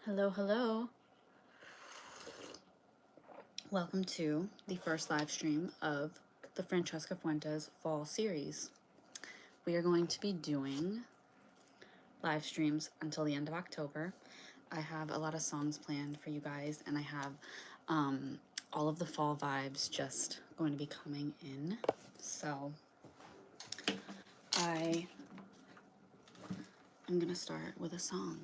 Hello, hello. Welcome to the first live stream of the Francesca Fuentes fall series. We are going to be doing live streams until the end of October. I have a lot of songs planned for you guys, and I have all of the fall vibes just going to be coming in. So I am going to start with a song.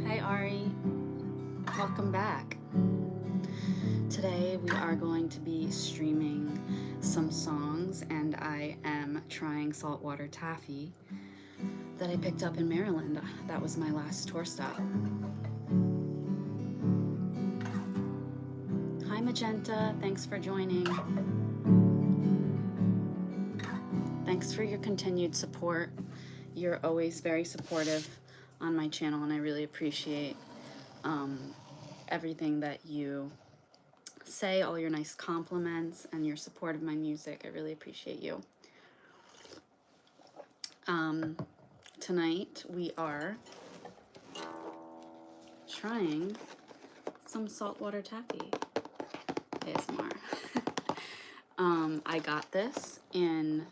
Hi Ari, welcome back. Today we are going to be streaming some songs, and I am trying saltwater taffy that I picked up in Maryland. That was my last tour stop. Hi Magenta, thanks for joining. Thanks for your continued support. You're always very supportive on my channel, and I really appreciate everything that you say, all your nice compliments and your support of my music. I really appreciate you. Tonight we are trying some saltwater taffy ASMR. I got this in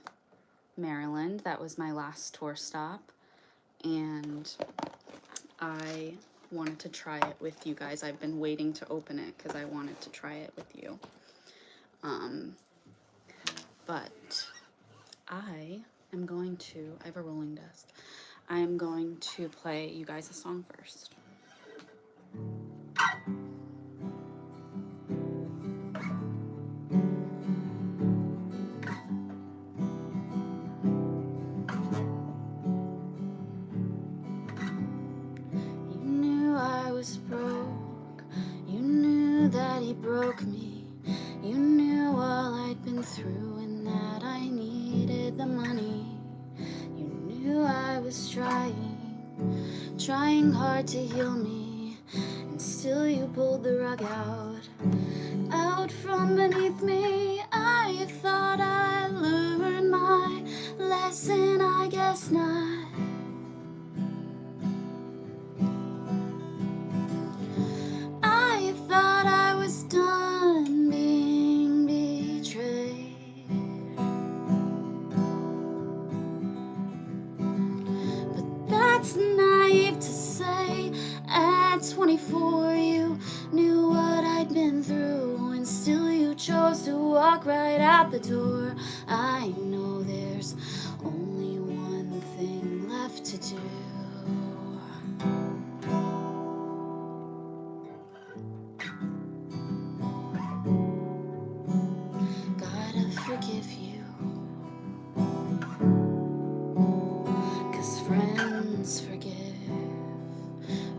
Maryland. That was my last tour stop, and I wanted to try it with you guys. I've been waiting to open it because I wanted to try it with you. But I have a rolling disc. I am going to play you guys a song first. You knew I was broke. You knew that he broke me. You knew all I'd been through and that I needed the money. You knew I was trying hard to heal me, and still you pulled the rug out from beneath me. I thought I learned my lesson, I guess not. I thought I was done being betrayed, but that's naive to say. At 24 you knew what I'd been through, and still you chose to walk right out the door. I know there's only one thing left to do. Gotta forgive you, 'cause friends forgive,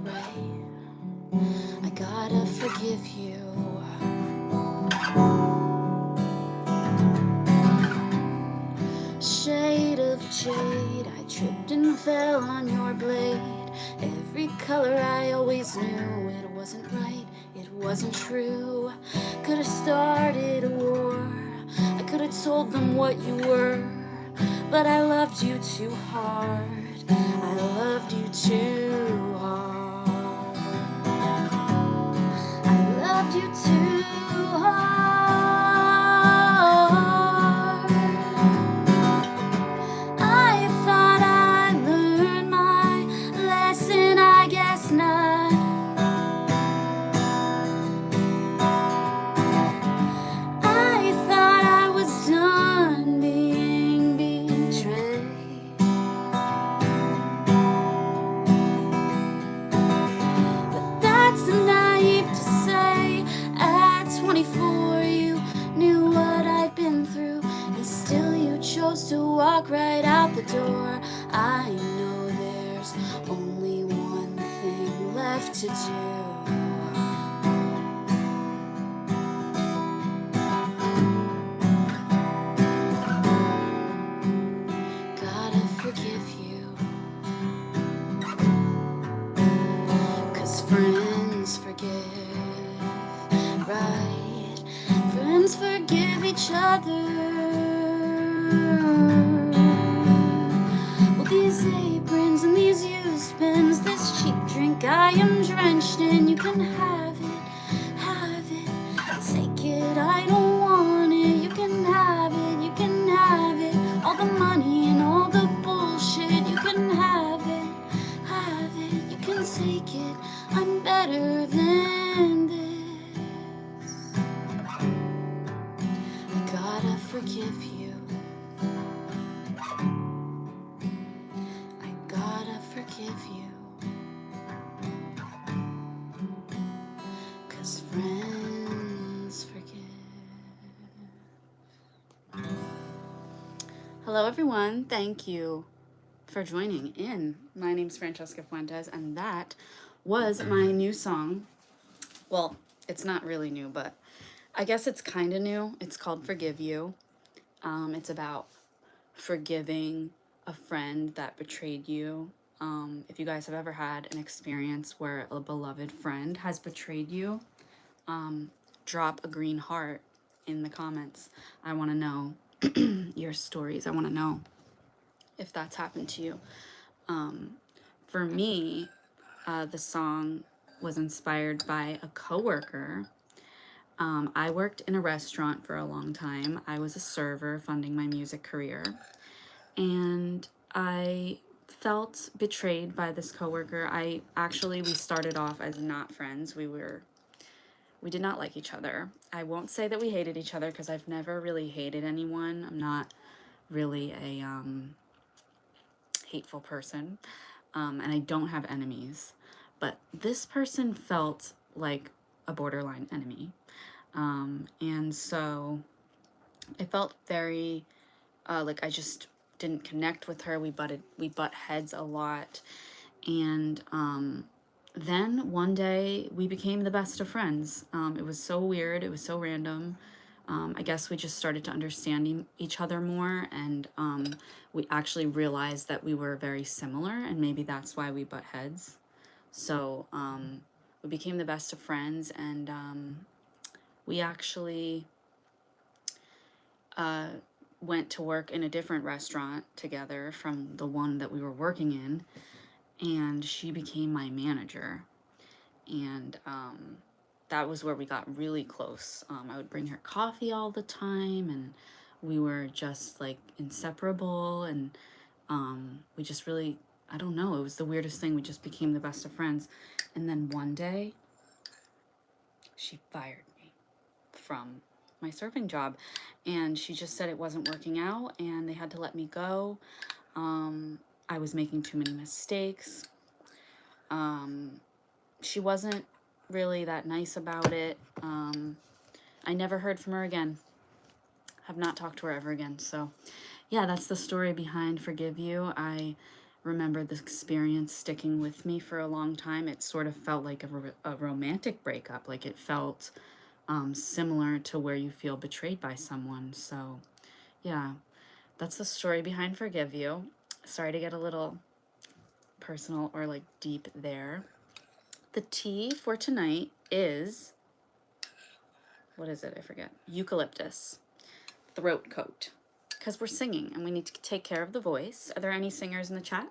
right? I gotta forgive you. Shade of jade, I tripped and fell on your blade. Every color I always knew, it wasn't right, it wasn't true. Could've started a war, I could've told them what you were, but I loved you too hard, I loved you too hard, I loved you too hard. I thought I learned my lesson, I guess not. I thought I was done being betrayed, but that's naive to say. At 24 you knew what I'd been through, and still you chose to walk right out the door. I know there's only one thing left to do. Gotta forgive you, 'cause friends forgive, each other. Well, these aprons and these used pens, this cheap drink I am drenched in, you can have it, take it, I don't want it, you can have it, all the money and all the bullshit, you can have it, you can take it, I'm better than this. I gotta forgive you, I gotta forgive you, 'cause friends forgive. Hello everyone, thank you for joining in. My name's Francesca Fuentes, and that was my new song. Well, it's not really new, but I guess it's kind of new. It's called Forgive You. It's about forgiving a friend that betrayed you. If you guys have ever had an experience where a beloved friend has betrayed you, drop a green heart in the comments. I want to know your stories. I want to know if that's happened to you. For me, the song was inspired by a coworker. I worked in a restaurant for a long time. I was a server funding my music career, and I felt betrayed by this coworker. We started off as not friends. We did not like each other. I won't say that we hated each other because I've never really hated anyone. I'm not really a hateful person, and I don't have enemies. But this person felt like a borderline enemy. And so I felt very like I just didn't connect with her. We butt heads a lot. And then one day we became the best of friends. It was so weird. It was so random. I guess we just started to understand each other more, and we actually realized that we were very similar, and maybe that's why we butt heads. So we became the best of friends, and we actually went to work in a different restaurant together from the one that we were working in, and she became my manager. And that was where we got really close. I would bring her coffee all the time, and we were just like inseparable, and we just really, I don't know, it was the weirdest thing. We just became the best of friends. And then one day she fired me from my surfing job, and she just said it wasn't working out and they had to let me go. I was making too many mistakes. She wasn't really that nice about it. I never heard from her again. Have not talked to her ever again. So yeah, that's the story behind Forgive You. I remember this experience sticking with me for a long time. It sort of felt like a romantic breakup. Like it felt similar to where you feel betrayed by someone. So yeah, that's the story behind Forgive You. Sorry to get a little personal or like deep there. The tea for tonight is, what is it? I forget. Eucalyptus throat coat, because we're singing and we need to take care of the voice. Are there any singers in the chat?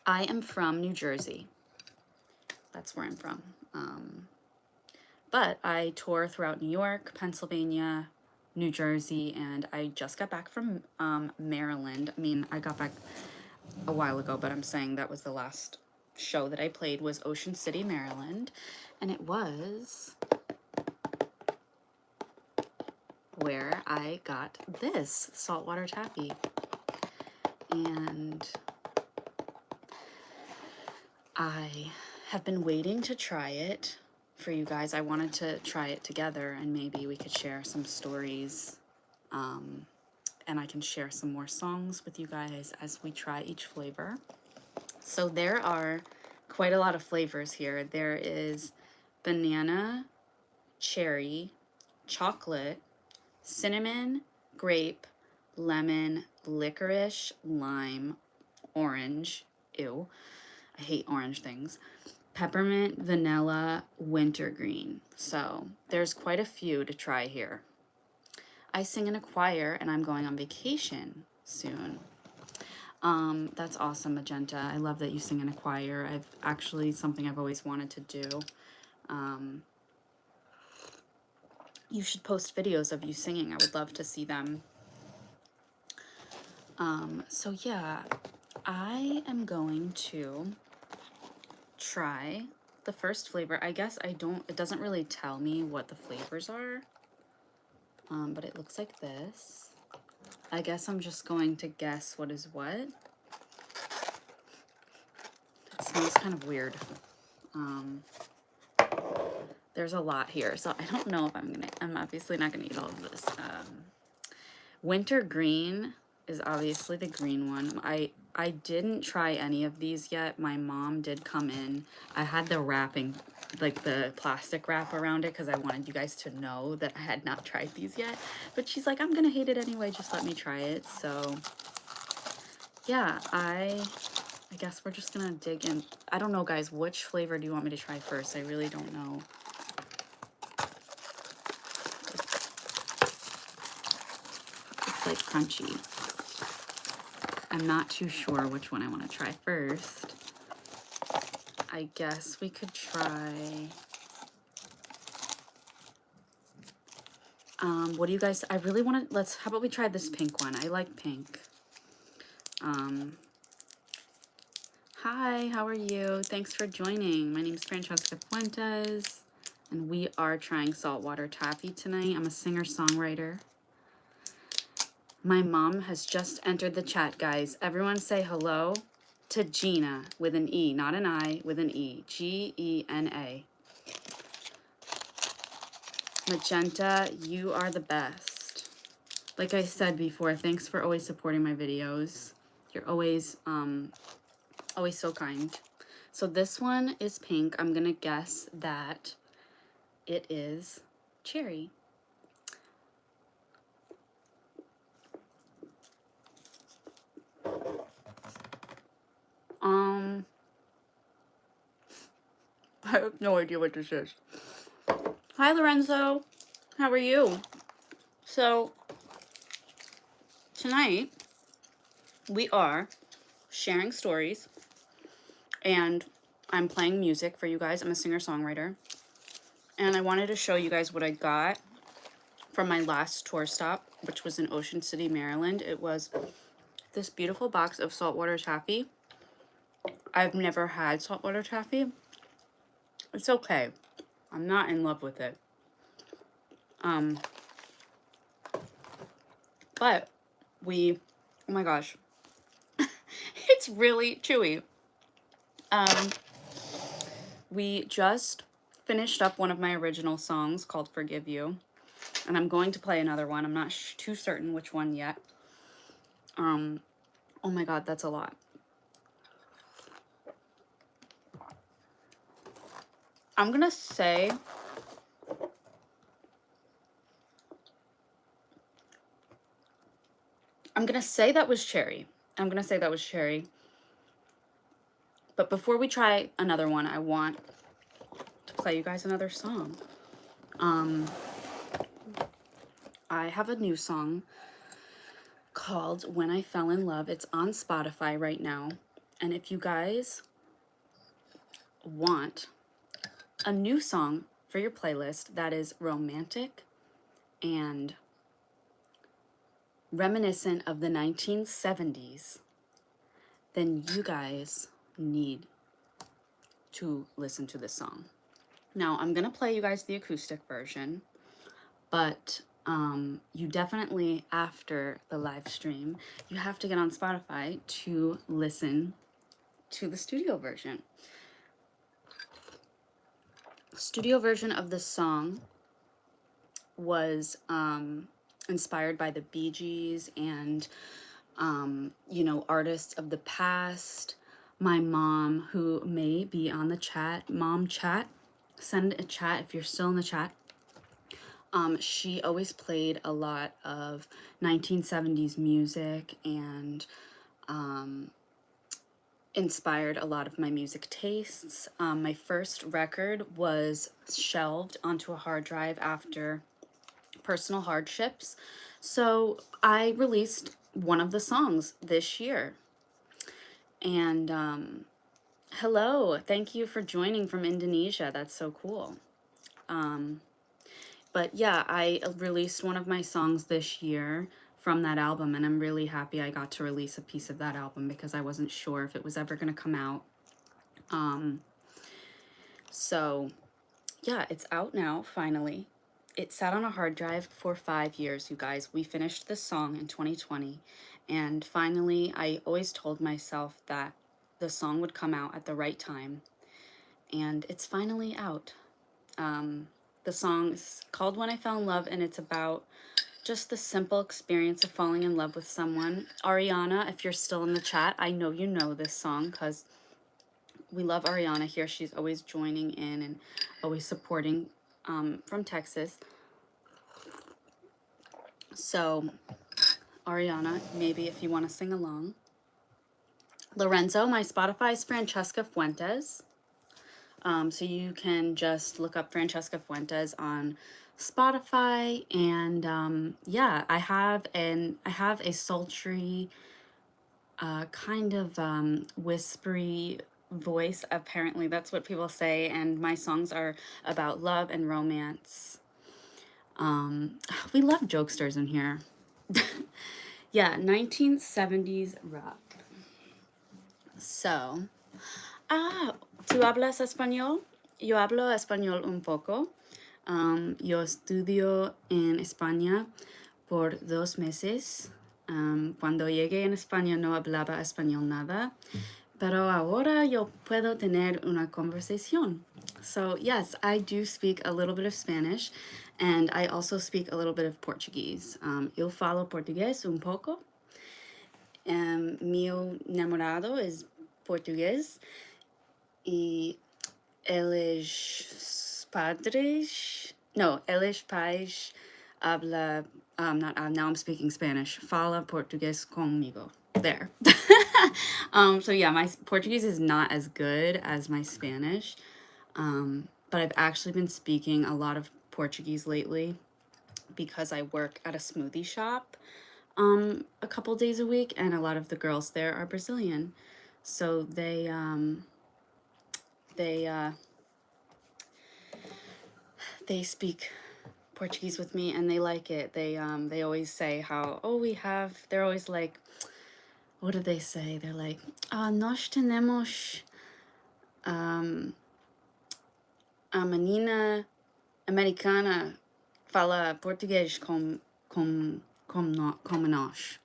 I am from New Jersey. That's where I'm from. But I tour throughout New York, Pennsylvania, New Jersey, and I just got back from Maryland. I mean, I got back a while ago, but I'm saying that was the last show that I played was Ocean City, Maryland, and it was where I got this saltwater taffy. And I have been waiting to try it for you guys. I wanted to try it together, and maybe we could share some stories, and I can share some more songs with you guys as we try each flavor. So there are quite a lot of flavors here. There is banana, cherry, chocolate, cinnamon, grape, lemon, licorice, lime, orange, ew, I hate orange things, peppermint, vanilla, wintergreen. So there's quite a few to try here. I sing in a choir and I'm going on vacation soon. That's awesome, Magenta. I love that you sing in a choir. I've actually something I've always wanted to do. You should post videos of you singing. I would love to see them. So yeah, I am going to try the first flavor. I guess it doesn't really tell me what the flavors are. But it looks like this. I guess I'm just going to guess what is what. It smells kind of weird. There's a lot here, so I don't know if I'm obviously not gonna eat all of this. Wintergreen is obviously the green one. I didn't try any of these yet. My mom did come in. I had the wrapping, like the plastic wrap around it because I wanted you guys to know that I had not tried these yet. But she's like, I'm gonna hate it anyway, just let me try it. So yeah, I guess we're just gonna dig in. I don't know, guys, which flavor do you want me to try first? I really don't know. It's like crunchy. I'm not too sure which one I want to try first. I guess we could try... what do you guys... I really want to... How about we try this pink one? I like pink. Hi, how are you? Thanks for joining. My name is Francesca Fuentes, and we are trying saltwater taffy tonight. I'm a singer-songwriter. My mom has just entered the chat, guys. Everyone say hello to Gina with an E, not an I, with an E. Gena. Magenta, you are the best. Like I said before, thanks for always supporting my videos. You're always so kind. So this one is pink. I'm gonna guess that it is cherry. I have no idea what this is. Hi, Lorenzo. How are you? So, tonight, we are sharing stories, and I'm playing music for you guys. I'm a singer-songwriter, and I wanted to show you guys what I got from my last tour stop, which was in Ocean City, Maryland. It was this beautiful box of saltwater taffy. I've never had saltwater taffy. It's okay. I'm not in love with it. But oh my gosh, it's really chewy. We just finished up one of my original songs called Forgive You, and I'm going to play another one. I'm not too certain which one yet. Oh my god, that's a lot. I'm gonna say that was cherry. But before we try another one, I want to play you guys another song. I have a new song called When I Fell in Love. It's on Spotify right now. And if you guys want a new song for your playlist that is romantic and reminiscent of the 1970s, then you guys need to listen to this song. Now, I'm gonna play you guys the acoustic version, but you definitely, after the live stream, you have to get on Spotify to listen to the studio version. Studio version of this song was inspired by the Bee Gees and you know, artists of the past. My mom, who may be on the chat, mom chat, send a chat if you're still in the chat. She always played a lot of 1970s music, and inspired a lot of my music tastes. My first record was shelved onto a hard drive after personal hardships, so I released one of the songs this year. And hello, thank you for joining from Indonesia. That's so cool. But yeah, I released one of my songs this year from that album, and I'm really happy I got to release a piece of that album because I wasn't sure if it was ever going to come out. So yeah, it's out now, finally. It sat on a hard drive for 5 years, you guys. We finished this song in 2020, and finally, I always told myself that the song would come out at the right time, and it's finally out. The song is called When I Fell in Love, and it's about just the simple experience of falling in love with someone. Ariana, if you're still in the chat, I know you know this song because we love Ariana here. She's always joining in and always supporting from Texas. So, Ariana, maybe if you want to sing along. Lorenzo, my Spotify is Francesca Fuentes. So you can just look up Francesca Fuentes on Spotify, and yeah, I have a sultry, kind of whispery voice. Apparently, that's what people say, and my songs are about love and romance. We love jokesters in here. Yeah, 1970s rock. So, ¿tú hablas español? Yo hablo español un poco. Yo estudio en España por 2 meses. Cuando llegué en España no hablaba español nada, pero ahora yo puedo tener una conversación. So yes, I do speak a little bit of Spanish, and I also speak a little bit of Portuguese. Eu falo português un poco. Meu namorado es portugués y él es pais, habla, now I'm speaking Spanish, fala portugués conmigo. There. So yeah, my Portuguese is not as good as my Spanish, but I've actually been speaking a lot of Portuguese lately because I work at a smoothie shop a couple days a week, and a lot of the girls there are Brazilian, so they speak Portuguese with me, and they like it. They always say how, they're always like, what do they say? They're like, nós tenemos a menina americana fala português como nós.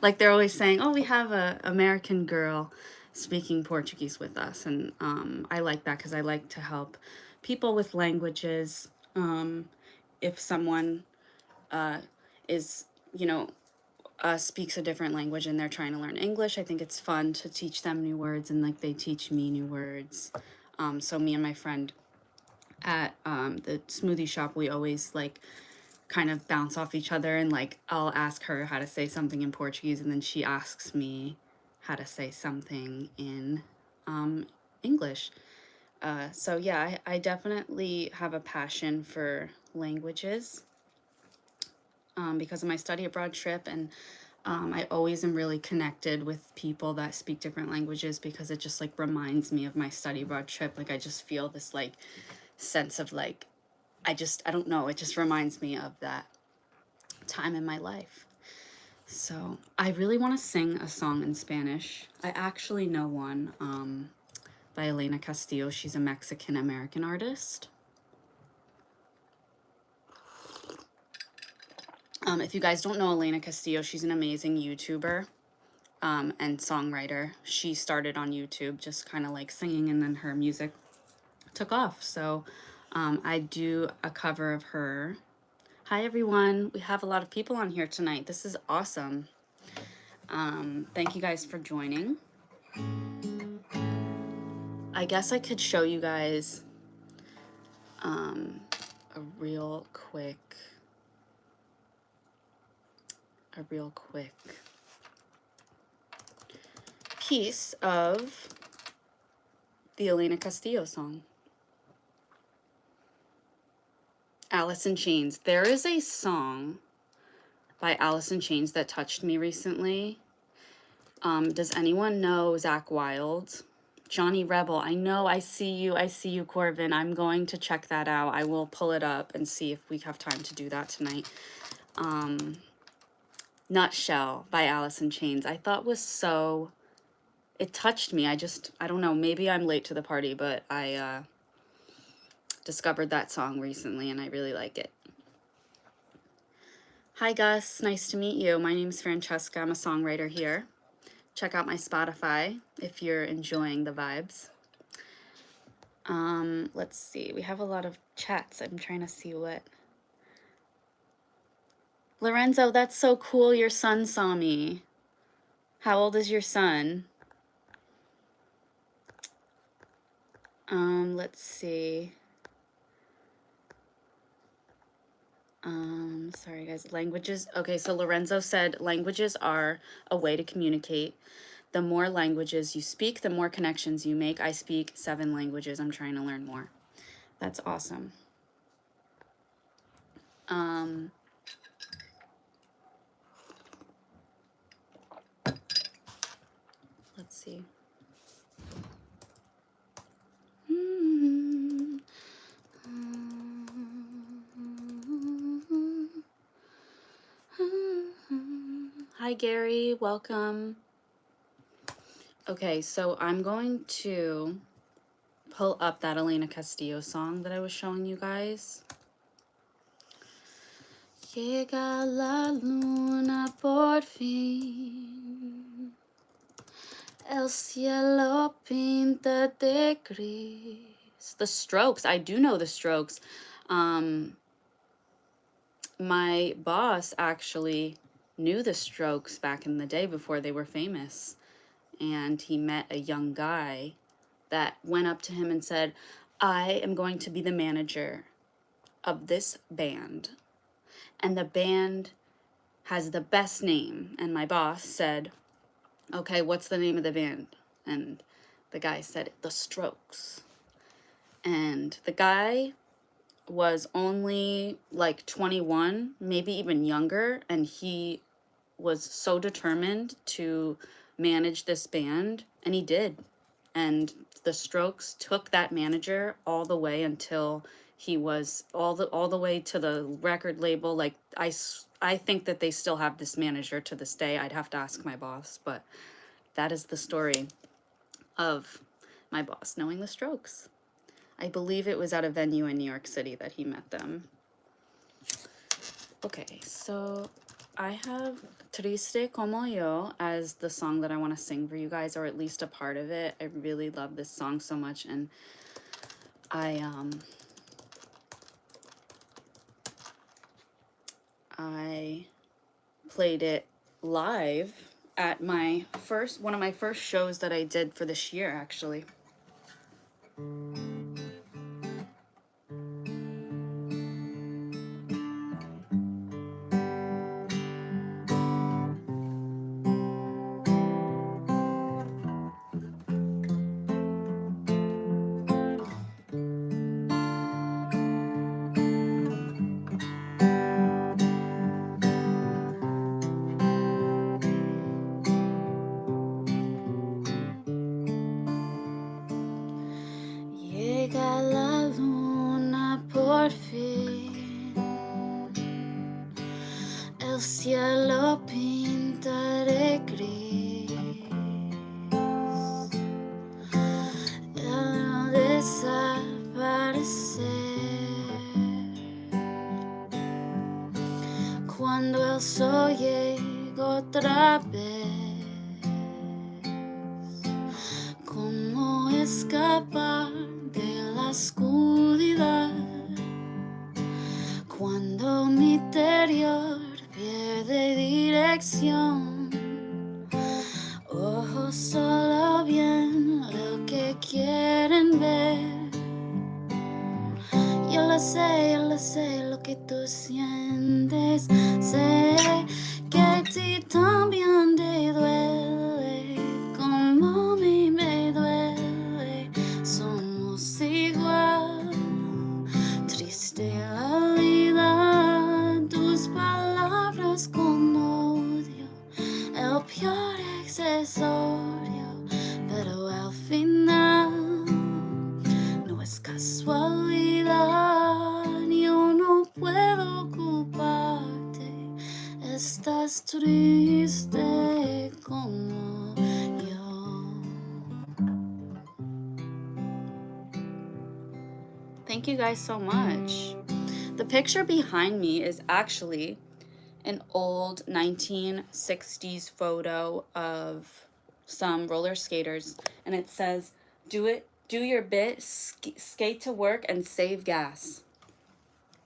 Like they're always saying, we have a American girl speaking Portuguese with us, and I like that because I like to help people with languages. If someone is, speaks a different language and they're trying to learn English, I think it's fun to teach them new words, and like they teach me new words. So me and my friend at the smoothie shop, we always like kind of bounce off each other, and like I'll ask her how to say something in Portuguese, and then she asks me how to say something in English. So yeah, I definitely have a passion for languages because of my study abroad trip, and I always am really connected with people that speak different languages because it just like reminds me of my study abroad trip. Like I just feel this like sense of like, I don't know, it just reminds me of that time in my life. So I really want to sing a song in Spanish. I actually know one by Elena Castillo. She's a Mexican-American artist. If you guys don't know Elena Castillo, she's an amazing YouTuber and songwriter. She started on YouTube just kind of like singing, and then her music took off. So I do a cover of her. Hi everyone, we have a lot of people on here tonight. This is awesome. Thank you guys for joining. I guess I could show you guys a real quick piece of the Elena Castillo song. Alice in Chains. There is a song by Alice in Chains that touched me recently. Does anyone know Zach Wilde? Johnny Rebel. I know, I see you, Corbin. I'm going to check that out. I will pull it up and see if we have time to do that tonight. Nutshell by Alice in Chains. I thought was so, it touched me. I don't know, maybe I'm late to the party, but I discovered that song recently and I really like it. Hi Gus, nice to meet you. My name's Francesca. I'm a songwriter here. Check out my Spotify if you're enjoying the vibes. Let's see. We have a lot of chats. I'm trying to see what. Lorenzo, that's so cool. Your son saw me. How old is your son? Let's see. Sorry guys, languages. Okay, so Lorenzo said languages are a way to communicate. The more languages you speak, the more connections you make. I speak 7 languages. I'm trying to learn more. That's awesome. Let's see. Hi Gary, welcome. Okay, so I'm going to pull up that Elena Castillo song that I was showing you guys. Llega la luna por fin, el cielo pinta de gris. The Strokes, I do know the Strokes. My boss actually knew the Strokes back in the day before they were famous. And he met a young guy that went up to him and said, I am going to be the manager of this band. And the band has the best name. And my boss said, okay, what's the name of the band? And the guy said, The Strokes. And the guy was only like 21, maybe even younger. And he was so determined to manage this band, and he did. And the Strokes took that manager all the way until he was all the way to the record label. Like I think that they still have this manager to this day. I'd have to ask my boss, but that is the story of my boss knowing the Strokes. I believe it was at a venue in New York City that he met them. Okay, so I have Triste Como Yo as the song that I want to sing for you guys, or at least a part of it. I really love this song so much, and I played it live at one of my first shows that I did for this year, actually. Llega la luna por fin, el cielo pinta de gris, el desaparecer, cuando el sol llega otra vez, ¿cómo escapar de la oscuridad? Cuando mi interior pierde dirección, ojos solo ven lo que quieren ver. Yo lo sé lo que tú sientes. Sé que a ti también te duele como thank you guys so much. The picture behind me is actually an old 1960s photo of some roller skaters, and it says, do your bit, skate to work, and save gas.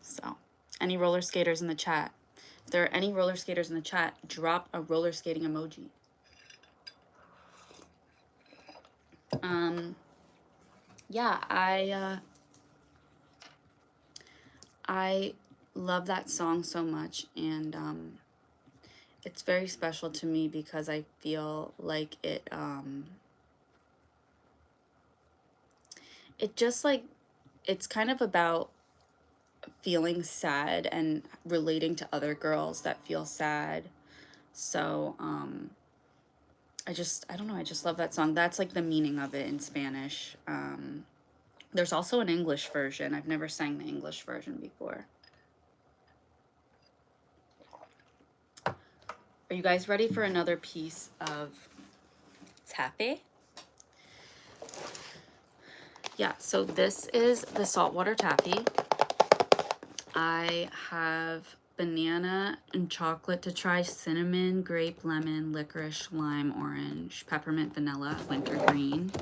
So, any roller skaters in the chat? If there are any roller skaters in the chat, drop a roller skating emoji. Yeah, I love that song so much, and it's very special to me because I feel like it just like, it's kind of about feeling sad and relating to other girls that feel sad. So I don't know, I just love that song. That's like the meaning of it in Spanish. There's also an English version. I've never sang the English version before. Are you guys ready for another piece of taffy? Yeah, so this is the saltwater taffy. I have banana and chocolate to try, cinnamon, grape, lemon, licorice, lime, orange, peppermint, vanilla, wintergreen.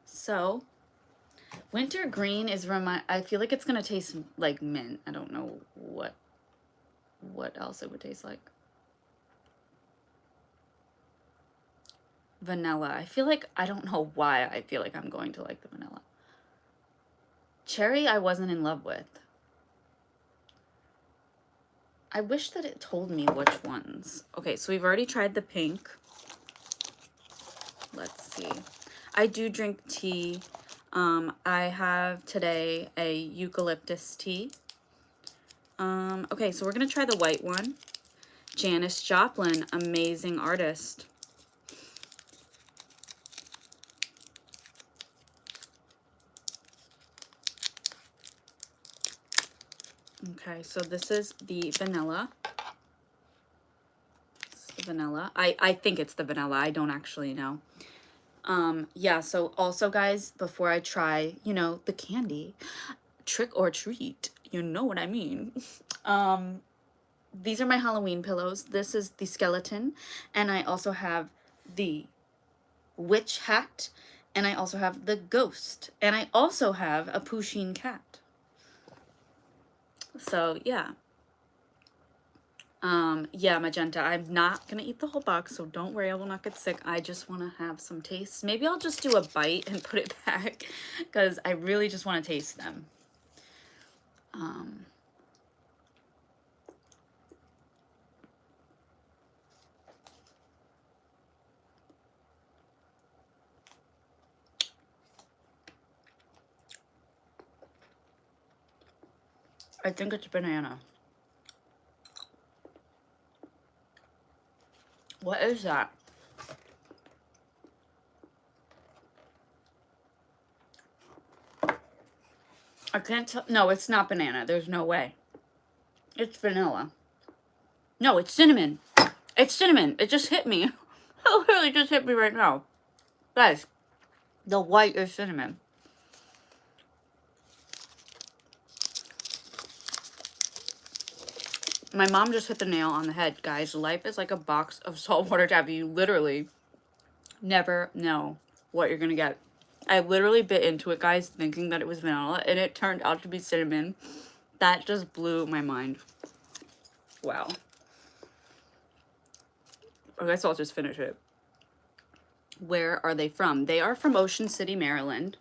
So, wintergreen is I feel like it's gonna taste like mint. I don't know what else it would taste like. Vanilla. I feel like, I don't know why I feel like I'm going to like the vanilla. Cherry I wasn't in love with. I wish that it told me which ones. Okay, so we've already tried the pink. Let's see. I do drink tea. I have today a eucalyptus tea. Okay, so we're gonna try the white one. Janis Joplin, amazing artist. Okay, so this is the vanilla. This is the vanilla. I think it's the vanilla. I don't actually know. Yeah, so also, guys, before I try, you know, the candy, trick or treat, you know what I mean. These are my Halloween pillows. This is the skeleton, and I also have the witch hat, and I also have the ghost, and I also have a Pusheen cat. So, yeah. Yeah, Magenta, I'm not gonna eat the whole box, so don't worry, I will not get sick. I just want to have some taste. Maybe I'll just do a bite and put it back, because I really just want to taste them. I think it's banana. What is that? I can't tell. No, it's not banana. There's no way. It's vanilla. No, it's cinnamon. It's cinnamon. It just hit me. It literally just hit me right now. Guys, the white is cinnamon. My mom just hit the nail on the head, guys. Life is like a box of saltwater taffy. You literally never know what you're gonna get. I literally bit into it, guys, thinking that it was vanilla, and it turned out to be cinnamon. That just blew my mind. Wow. I guess I'll just finish it. Where are they from? They are from Ocean City, Maryland.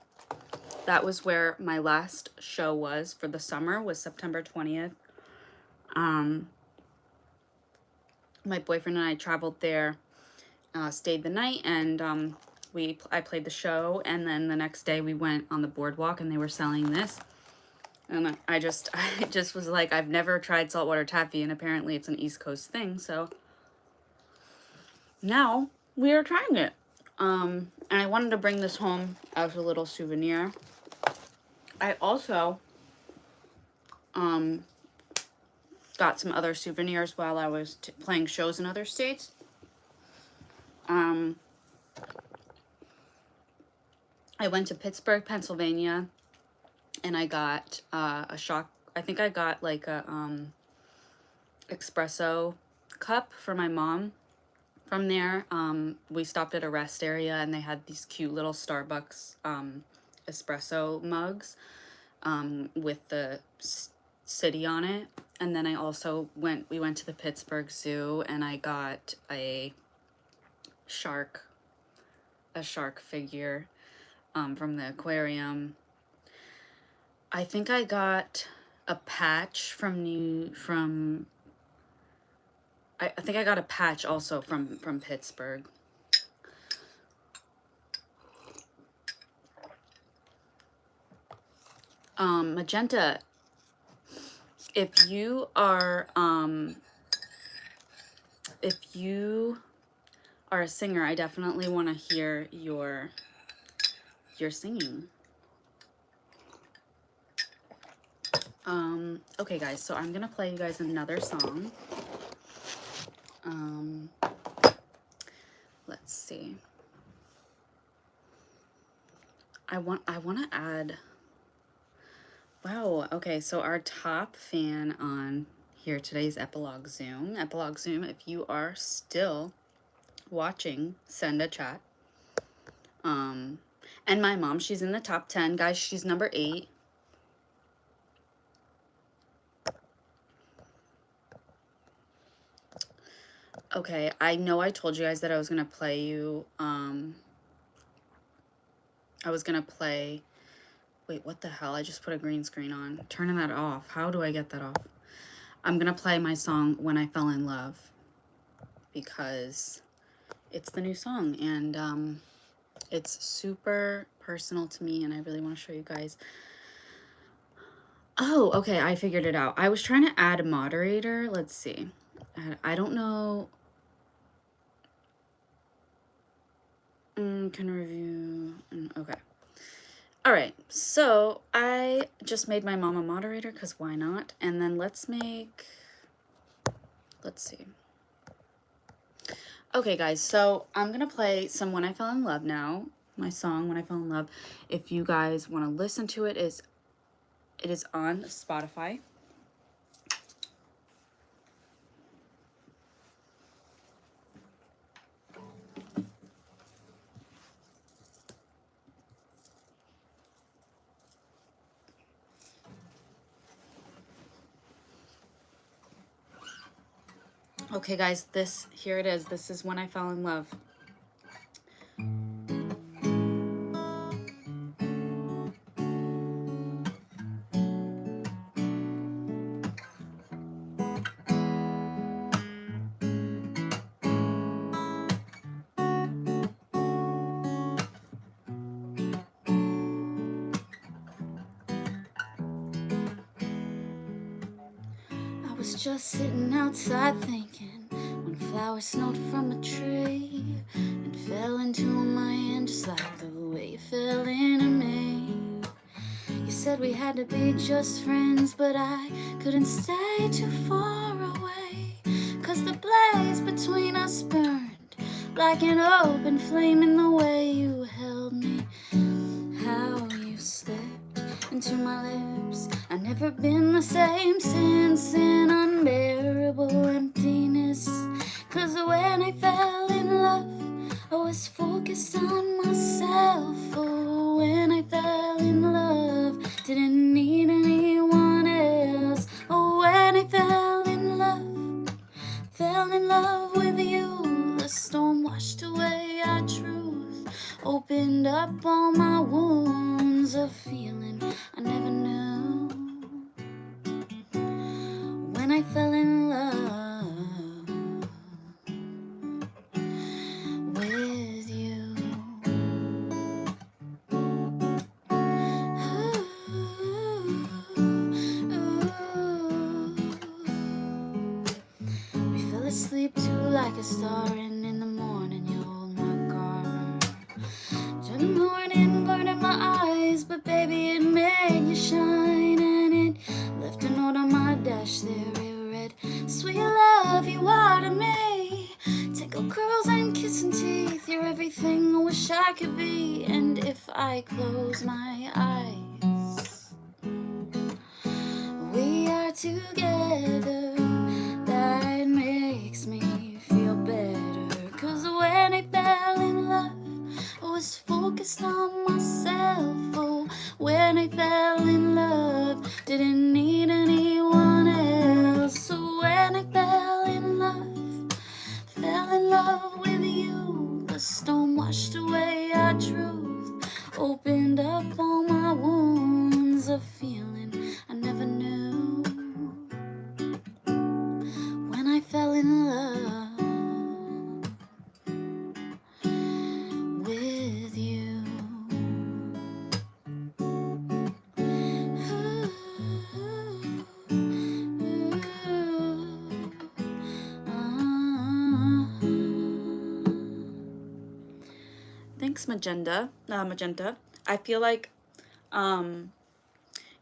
That was where my last show was for the summer, was September 20th. My boyfriend and I traveled there, stayed the night, and I played the show, and then the next day we went on the boardwalk and they were selling this. And I just was like, I've never tried saltwater taffy, and apparently it's an East Coast thing, so now we are trying it. And I wanted to bring this home as a little souvenir. I also got some other souvenirs while I was playing shows in other states. I went to Pittsburgh, Pennsylvania, and I got a shock. I think I got like a espresso cup for my mom. From there, we stopped at a rest area and they had these cute little Starbucks espresso mugs with the city on it. And then I also we went to the Pittsburgh Zoo and I got a shark figure from the aquarium. I think I got a patch I think I got a patch also from Pittsburgh. Magenta, if you are a singer, I definitely want to hear your singing. Okay guys, so I'm gonna play you guys another song. Let's see. I want to add, wow, okay, so our top fan on here today's Epilogue Zoom, if you are still watching, send a chat. And my mom, she's in the top 10, guys, she's number 8. Okay, I know I told you guys that I was gonna play you, wait, what the hell? I just put a green screen on. Turning that off. How do I get that off? I'm gonna play my song When I Fell in Love because it's the new song and it's super personal to me and I really want to show you guys. Oh, okay, I figured it out. I was trying to add a moderator. Let's see. I don't know. Can review. Okay. All right, so I just made my mom a moderator because why not? And then let's see. Okay, guys, so I'm going to play some When I Fell in Love now. My song, When I Fell in Love. If you guys want to listen to it, it is on Spotify. Okay, guys, here it is. This is When I Fell in Love. I was just sitting outside thinking when flowers snowed from a tree and fell into my hand just like the way you fell into me. You said we had to be just friends, but I couldn't stay too far away, 'cause the blaze between us burned like an open flame in the way you held me. How you slipped into my lips, I've never been the same since. An unbearable emptiness, 'cause when I fell in love I was focused on myself. Oh, when I fell in love, didn't need anyone else. Oh, when I fell in love with you, the storm washed away our truth, opened up all my wounds, a feeling I never knew. When I fell in love with you. We fell asleep too like a star, and in the morning you hold my car. Till the morning burned in my eyes, but baby it made you shine, and it left a note on my dash there. It read, sweet love, you are to me. Tickle curls and kissing teeth, you're everything I wish I could be. And if I I close my eyes. We are together, that makes me feel better. 'Cause when I fell in love, I was focused on myself. Oh, when I fell in love, didn't need anyone else. So when I fell in love with you, the storm washed away our truth, opened up all my wounds, a feeling I never knew. When I fell in love with you. Thanks, Magenta. I feel like,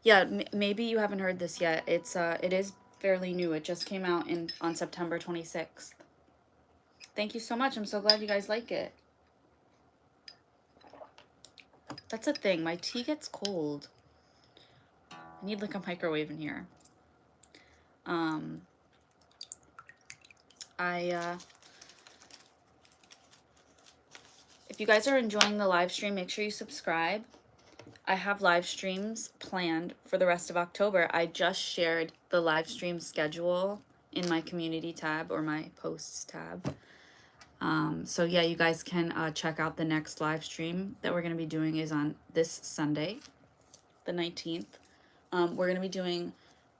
yeah, maybe you haven't heard this yet. It is fairly new. It just came out on September 26th. Thank you so much. I'm so glad you guys like it. That's a thing. My tea gets cold. I need like a microwave in here. If you guys are enjoying the live stream, make sure you subscribe. I have live streams planned for the rest of October. I just shared the live stream schedule in my community tab or my posts tab. So yeah, you guys can check out the next live stream that we're going to be doing is on this Sunday, the 19th. We're going to be doing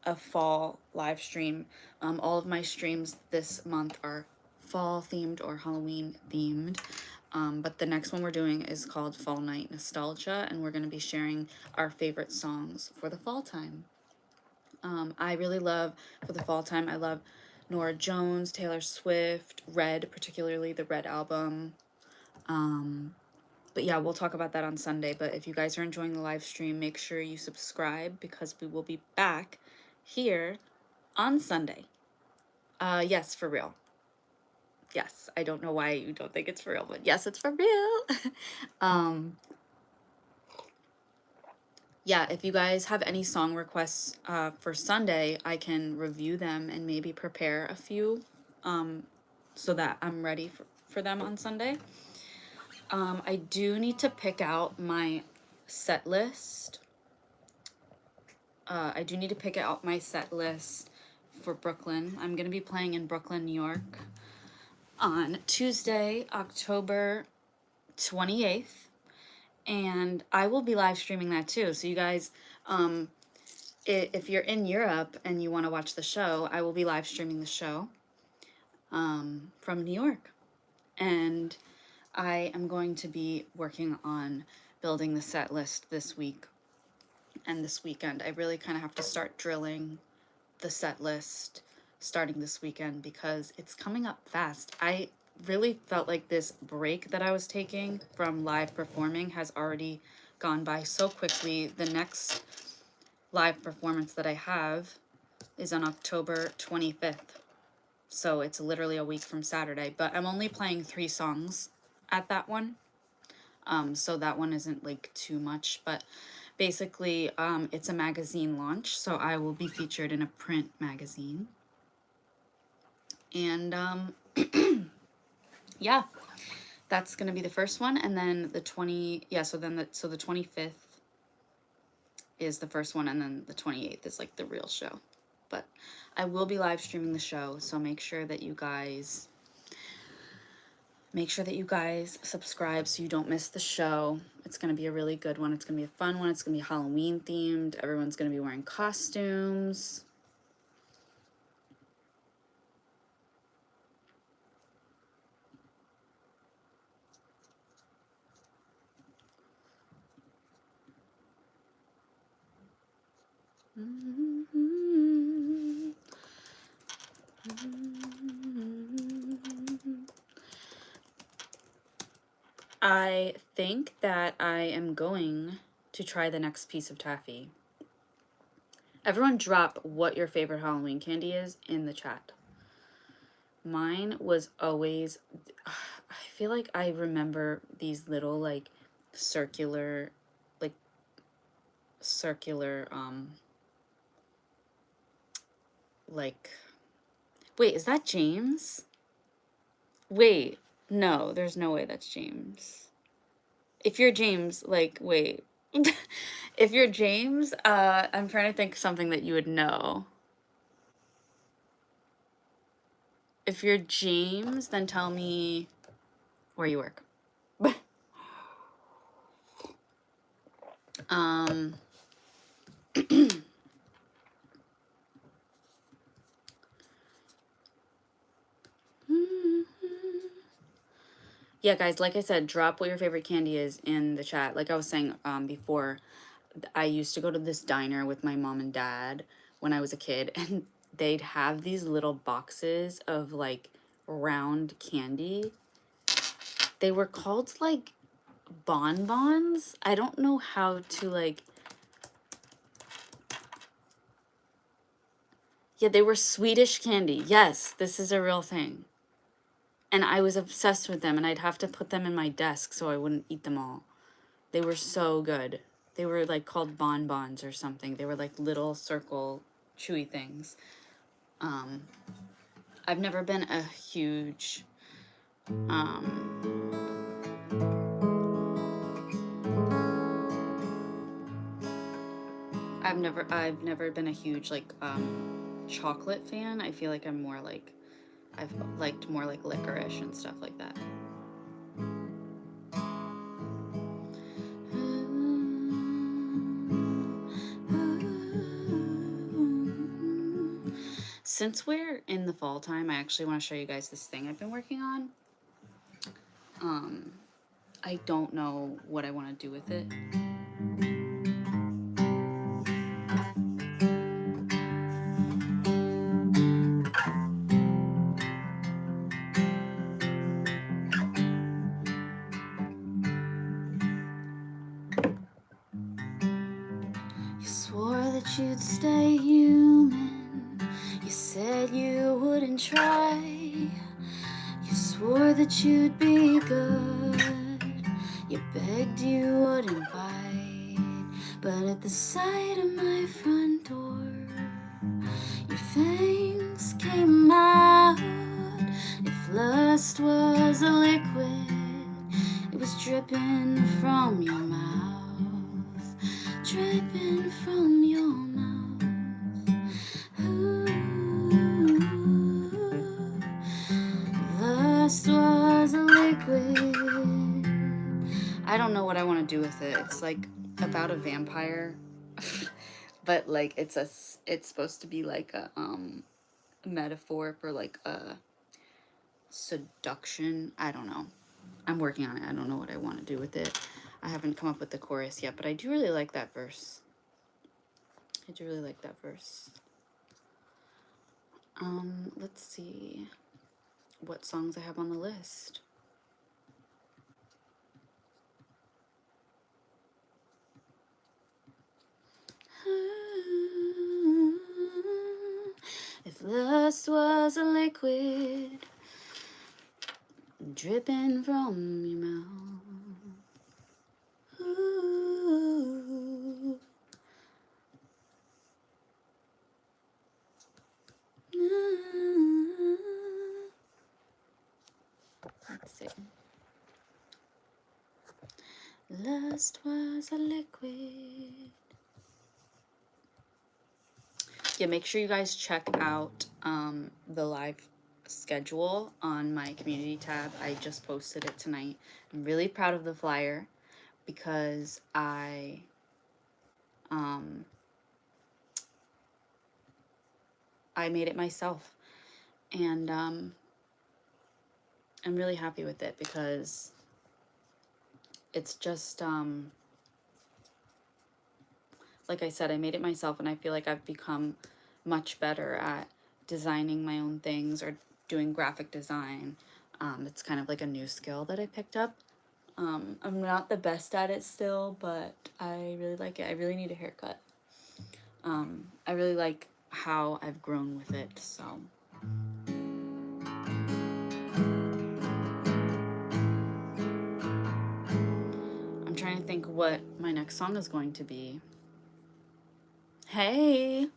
a fall live stream. All of my streams this month are fall themed or Halloween themed. But the next one we're doing is called Fall Night Nostalgia, and we're going to be sharing our favorite songs for the fall time. I really love, for the fall time, I love Norah Jones, Taylor Swift, Red, particularly the Red album. But yeah, we'll talk about that on Sunday. But if you guys are enjoying the live stream, make sure you subscribe because we will be back here on Sunday. Yes, for real. Yes, I don't know why you don't think it's for real, but yes, it's for real. Yeah, if you guys have any song requests for Sunday, I can review them and maybe prepare a few so that I'm ready for them on Sunday. I do need to pick out my set list. I do need to pick out my set list for Brooklyn. I'm going to be playing in Brooklyn, New York on Tuesday, October 28th. And I will be live streaming that too. So you guys, if you're in Europe and you want to watch the show, I will be live streaming the show from New York. And I am going to be working on building the set list this week and this weekend. I really kind of have to start drilling the set list starting this weekend because it's coming up fast. I really felt like this break that I was taking from live performing has already gone by so quickly. The next live performance that I have is on October 25th. So it's literally a week from Saturday, but I'm only playing 3 songs at that one. So that one isn't like too much, but basically it's a magazine launch, so I will be featured in a print magazine. And yeah, that's gonna be the first one, and then the 25th is the first one, and then the 28th is like the real show. But I will be live streaming the show, so make sure that you guys subscribe so you don't miss the show. It's going to be a really good one. It's going to be a fun one. It's going to be Halloween themed. Everyone's going to be wearing costumes. I think that I am going to try the next piece of taffy. Everyone drop what your favorite Halloween candy is in the chat. Mine was always, I feel like I remember these little like circular, like circular, like, wait, is that James? Wait, no, there's no way that's James. If you're James, like, wait. If you're James, I'm trying to think of something that you would know. If you're James, then tell me where you work. Yeah, guys, like I said, drop what your favorite candy is in the chat. Like I was saying before, I used to go to this diner with my mom and dad when I was a kid, and they'd have these little boxes of like round candy. They were called like bonbons. I don't know how to like... Yeah, they were Swedish candy. Yes, this is a real thing. And I was obsessed with them, and I'd have to put them in my desk so I wouldn't eat them all. They were so good. They were like called bonbons or something. They were like little circle chewy things. I've never been a huge I've never been a huge like chocolate fan. I feel like I'm more like, I've liked more like licorice and stuff like that. Since we're in the fall time, I actually want to show you guys this thing I've been working on. I don't know what I want to do with it. You swore that you'd stay human. You said you wouldn't try. You swore that you'd be good. You begged you wouldn't bite. But at the sight of my front door, your fangs came out. If lust was a liquid, it was dripping from your mouth, dripping from your mouth. Ooh, lust was a liquid. I don't know what I want to do with it. It's like about a vampire, but like it's supposed to be like a metaphor for like a seduction. I don't know. I'm working on it. I don't know what I want to do with it. I haven't come up with the chorus yet, but I do really like that verse. I do really like that verse. Let's see what songs I have on the list. If lust was a liquid dripping from your mouth. Ooh. Let's see. Lust was a liquid. Yeah, make sure you guys check out the live schedule on my community tab. I just posted it tonight. I'm really proud of the flyer because I made it myself, and I'm really happy with it because it's just like I said, I made it myself, and I feel like I've become much better at designing my own things or doing graphic design. It's kind of like a new skill that I picked up. I'm not the best at it still, but I really like it. I really need a haircut. I really like how I've grown with it, so. I'm trying think what my next song is going to be. Hey!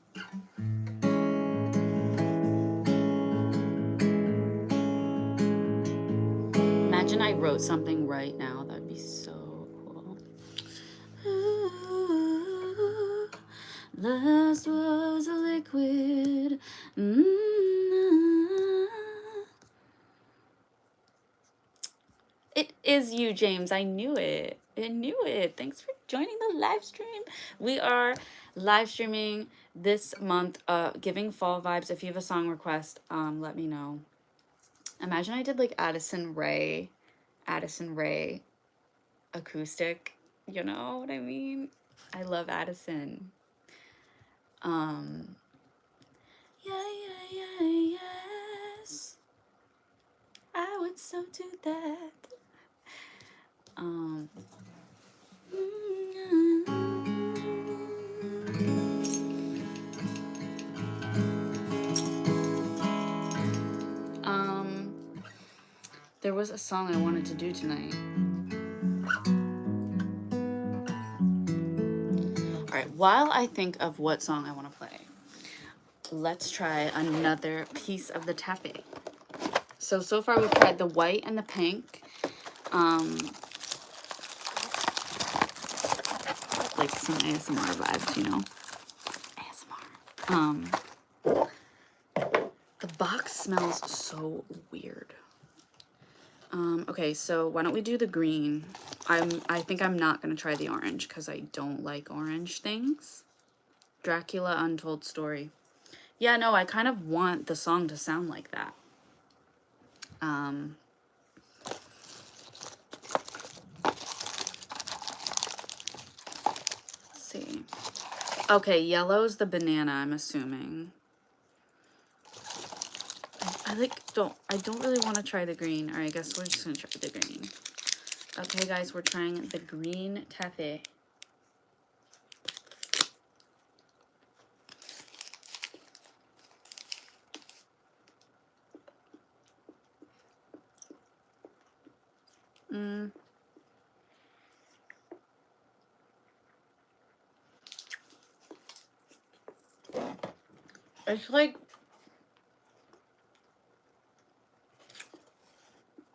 Imagine I wrote something right now. That'd be so cool. Ooh, lust was a liquid. It is you, James. I knew it. I knew it. Thanks for joining the live stream. We are live streaming this month, giving fall vibes. If you have a song request, let me know. Imagine I did like Addison Rae acoustic. You know what I mean? I love Addison. Yes. I would so do that. There was a song I wanted to do tonight. All right, while I think of what song I want to play, let's try another piece of the taffy. So far we've tried the white and the pink. Like some ASMR vibes, you know? ASMR. The box smells so weird. Okay, so why don't we do the green? I think I'm not gonna try the orange because I don't like orange things. Dracula Untold Story. Yeah, no, I kind of want the song to sound like that. Let's see. Okay, yellow's the banana, I'm assuming. I don't really want to try the green. All right, I guess we're just gonna try the green. Okay, guys, we're trying the green taffy. It's like,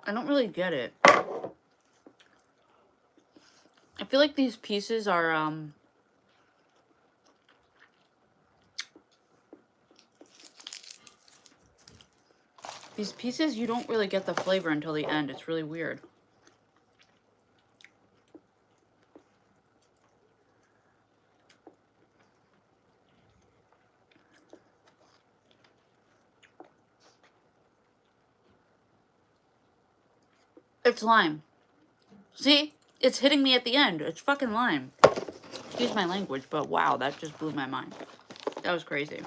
I don't really get it. I feel like these pieces are, these pieces, you don't really get the flavor until the end. It's really weird. It's lime. See? It's hitting me at the end. It's fucking lime. Excuse my language, but wow, that just blew my mind. That was crazy.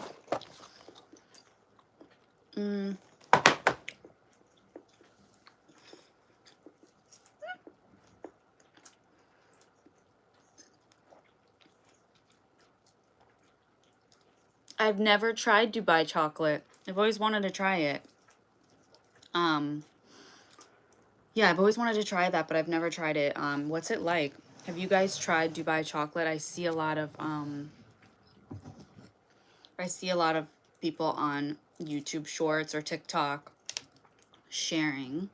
I've never tried Dubai chocolate. I've always wanted to try it. Yeah, I've always wanted to try that, but I've never tried it. What's it like? Have you guys tried Dubai chocolate? I see a lot of people on YouTube Shorts or TikTok sharing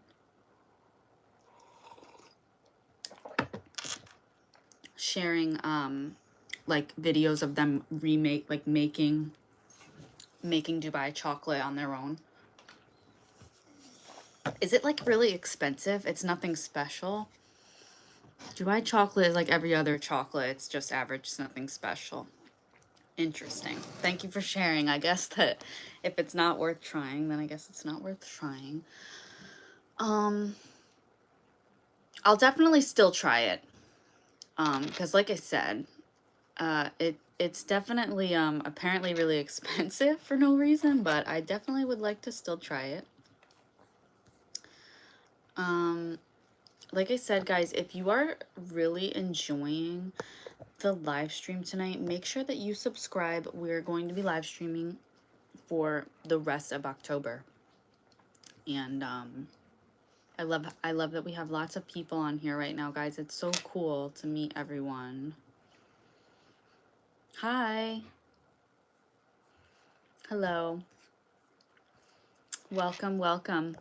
like videos of them making Dubai chocolate on their own. Is it like really expensive? It's nothing special. Dubai chocolate is like every other chocolate. It's just average. It's nothing special. Interesting. Thank you for sharing. I guess that if it's not worth trying, then I guess it's not worth trying. I'll definitely still try it. Because like I said, it's definitely apparently really expensive for no reason, but I definitely would like to still try it. Like I said, guys, if you are really enjoying the live stream tonight, make sure that you subscribe. We're going to be live streaming for the rest of October. And I love that we have lots of people on here right now, guys. It's so cool to meet everyone. Hi. Hello. Welcome, welcome.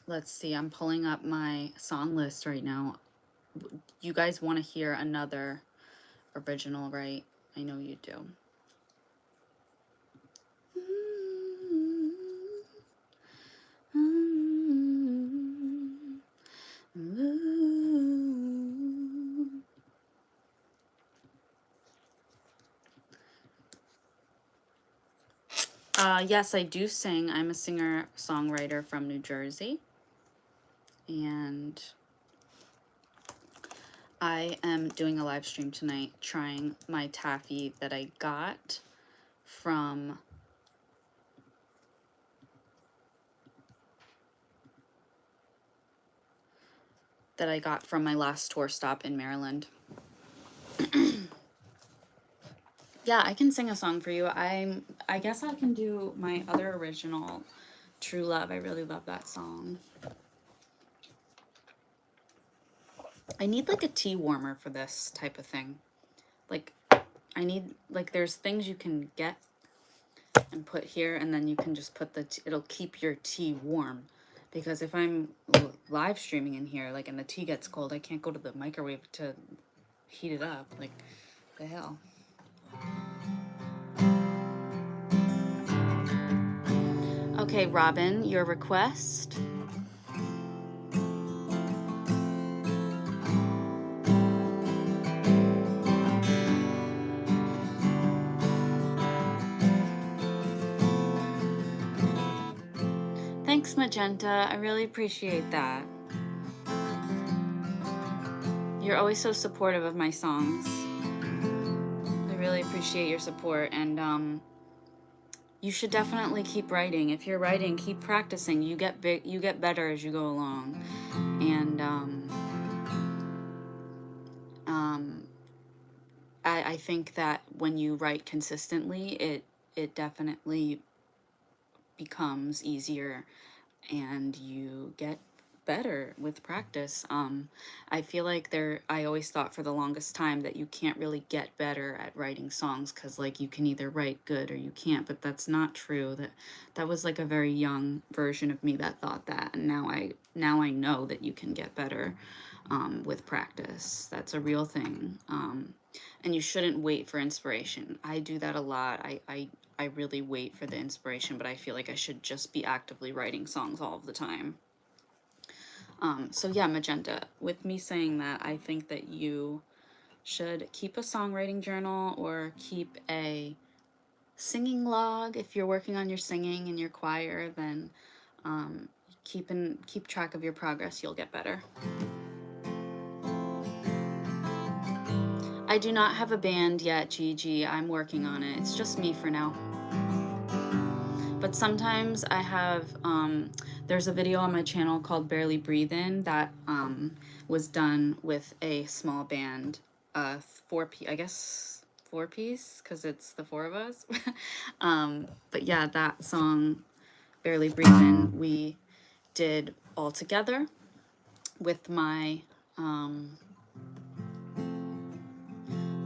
Let's see. I'm pulling up my song list right now. You guys want to hear another original, right? I know you do. Yes, I do sing. I'm a singer-songwriter from New Jersey. And I am doing a live stream tonight trying my taffy that I got from my last tour stop in Maryland. Yeah, I can sing a song for you. I guess I can do my other original, True Love. I really love that song. I need like a tea warmer for this type of thing. Like, I need, like, there's things you can get and put here, and then you can just put it'll keep your tea warm. Because if I'm live streaming in here, like, and the tea gets cold, I can't go to the microwave to heat it up. Like, the hell. Okay, Robin, your request. Thanks, Magenta. I really appreciate that. You're always so supportive of my songs. I really appreciate your support, and you should definitely keep writing. If you're writing, keep practicing. You get better as you go along. And I think that when you write consistently, it definitely becomes easier and you get better with practice. I feel like I always thought for the longest time that you can't really get better at writing songs because, like, you can either write good or you can't, but that's not true. That was like a very young version of me that thought that, and now I know that you can get better with practice. That's a real thing. And you shouldn't wait for inspiration. I do that a lot. I really wait for the inspiration, but I feel like I should just be actively writing songs all of the time. So yeah, Magenta, with me saying that, I think that you should keep a songwriting journal or keep a singing log. If you're working on your singing in your choir, then keep track of your progress. You'll get better. I do not have a band yet, Gigi. I'm working on it. It's just me for now. But sometimes I have, there's a video on my channel called Barely Breathin' that was done with a small band, I guess 4-piece, because it's the 4 of us. But yeah, that song, Barely Breathin', we did all together with my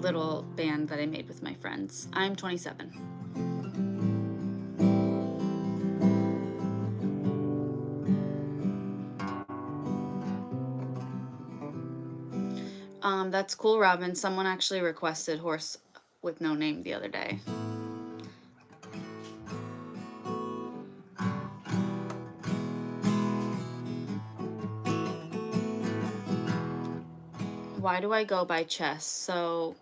little band that I made with my friends. I'm 27. That's cool, Robin. Someone actually requested Horse with No Name the other day. Why do I go by Chess? So,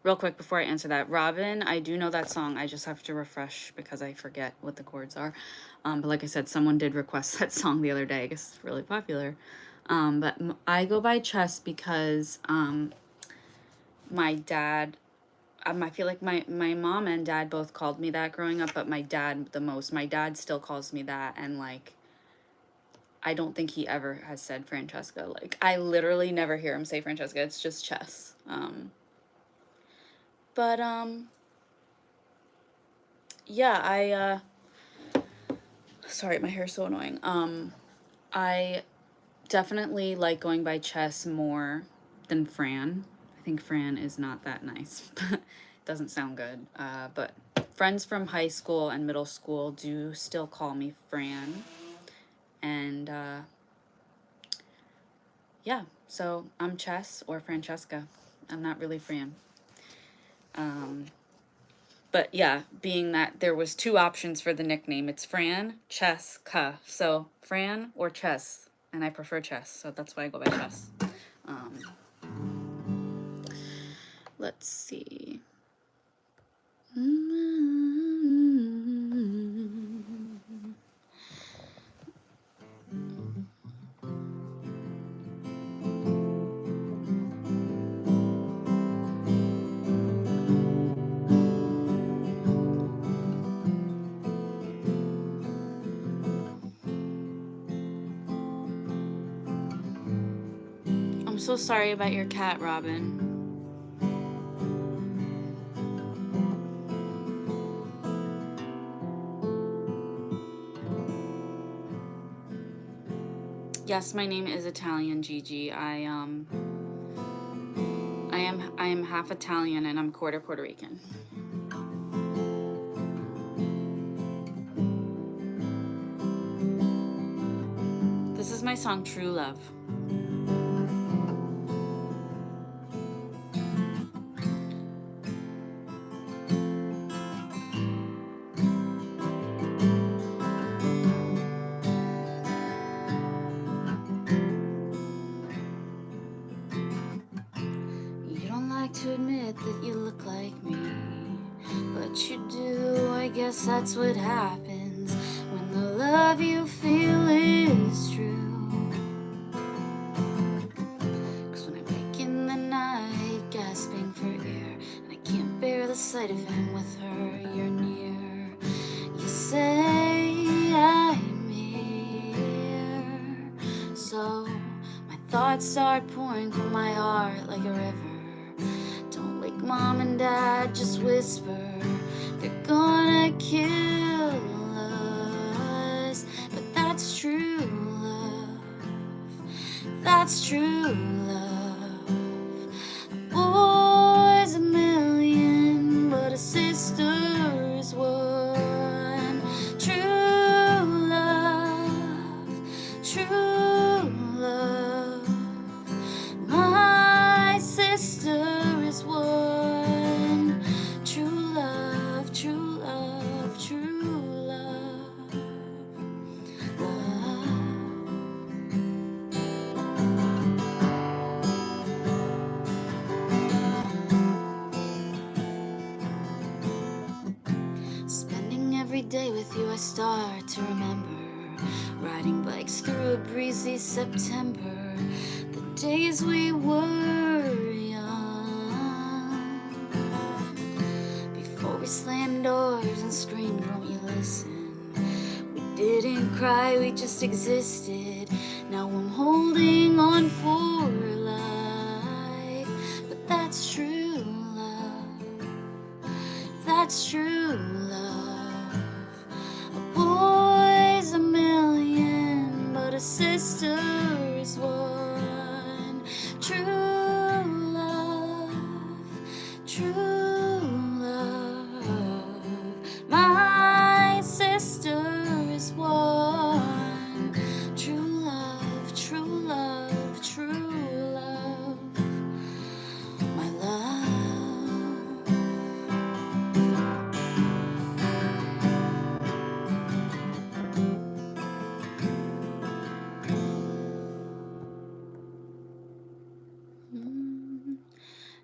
real quick before I answer that, Robin, I do know that song. I just have to refresh because I forget what the chords are. But like I said, someone did request that song the other day. I guess it's really popular. But I go by Chess because my dad, I feel like my mom and dad both called me that growing up, but my dad the most. My dad still calls me that, and like, I don't think he ever has said Francesca. Like, I literally never hear him say Francesca. It's just Chess. But yeah, sorry, my hair's so annoying. I definitely like going by Chess more than Fran. I think Fran is not that nice. Doesn't sound good. But friends from high school and middle school do still call me Fran. And yeah, so I'm Chess or Francesca. I'm not really Fran. But yeah, being that there was two options for the nickname, it's Fran, Chess, Ka. So Fran or Chess, and I prefer Chess, so that's why I go by Chess. Um, let's see. I'm so sorry about your cat, Robin. Yes, my name is Italian, Gigi. I am half Italian and I'm quarter Puerto Rican. This is my song True Love. You don't like to admit that you look like me, but you do. I guess that's what happens when the love you feel is true. 'Cause when I wake in the night gasping for air, and I can't bear the sight of him with her, you're near. You say I'm here, so my thoughts start pouring from my heart like a river. Don't wake mom and dad, just whisper. They're gonna kill us, but that's true love. That's true love. A boy's a million, but a sister is one. True love, true love. My sister is one. True love, true love, true love. Love. Spending every day with you, I start to remember riding bikes through a breezy September, the days we were young. Before we slammed doors and screamed, won't you listen? We didn't cry, we just existed. Now I'm holding on for life, but that's true love. That's true love. A boy's a million, but a sister is one. True love, true love. My sister is one. True love, true love, true love. My love.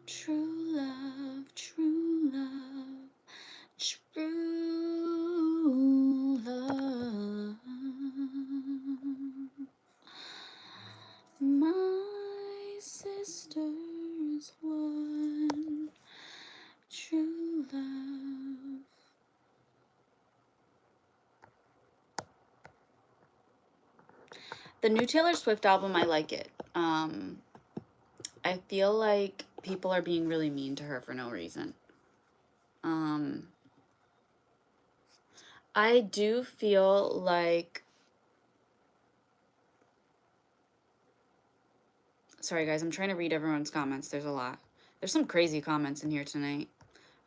True love, true love, true love. My sister is one. True love. The new Taylor Swift album, I like it. I feel like people are being really mean to her for no reason. I do feel like, sorry guys, I'm trying to read everyone's comments. There's a lot. There's some crazy comments in here tonight.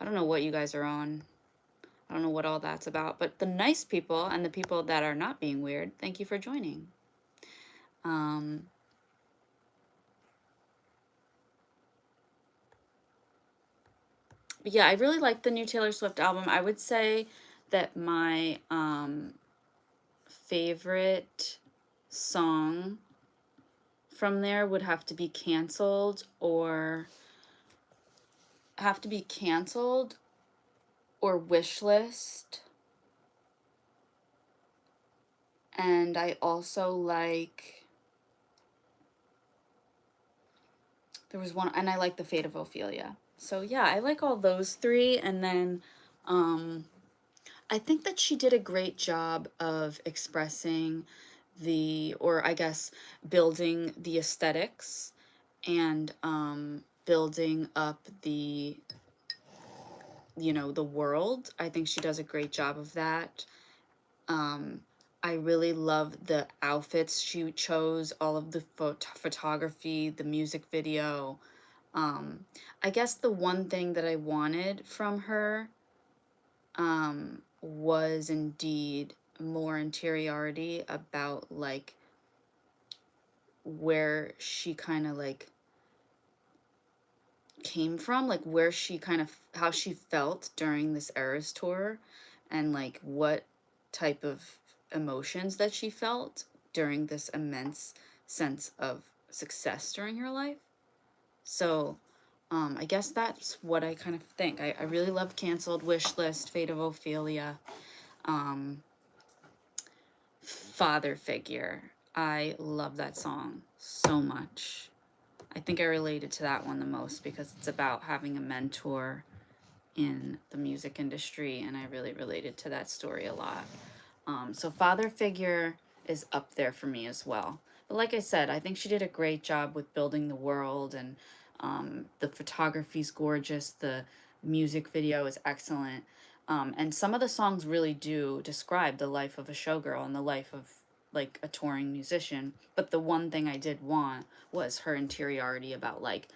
I don't know what you guys are on. I don't know what all that's about, but the nice people and the people that are not being weird, thank you for joining. But yeah, I really like the new Taylor Swift album. I would say that my favorite song from there would have to be Canceled or Wishlist. And I also like, there was one, and I like The Fate of Ophelia. So yeah, I like all those three. And then I think that she did a great job of expressing or I guess building the aesthetics and building up the, the world. I think she does a great job of that. I really love the outfits she chose, all of the photography, the music video. I guess the one thing that I wanted from her was indeed more interiority about like where she kind of like came from, like where she kind of, how she felt during this Eras tour, and like what type of emotions that she felt during this immense sense of success during her life. So I guess that's what I kind of think. I really love Canceled, Wishlist, Fate of Ophelia, Father Figure. I love that song so much. I think I related to that one the most because it's about having a mentor in the music industry, and I really related to that story a lot. So Father Figure is up there for me as well. But like I said, I think she did a great job with building the world, and the photography's gorgeous, the music video is excellent, and some of the songs really do describe the life of a showgirl and the life of like a touring musician. But the one thing I did want was her interiority about like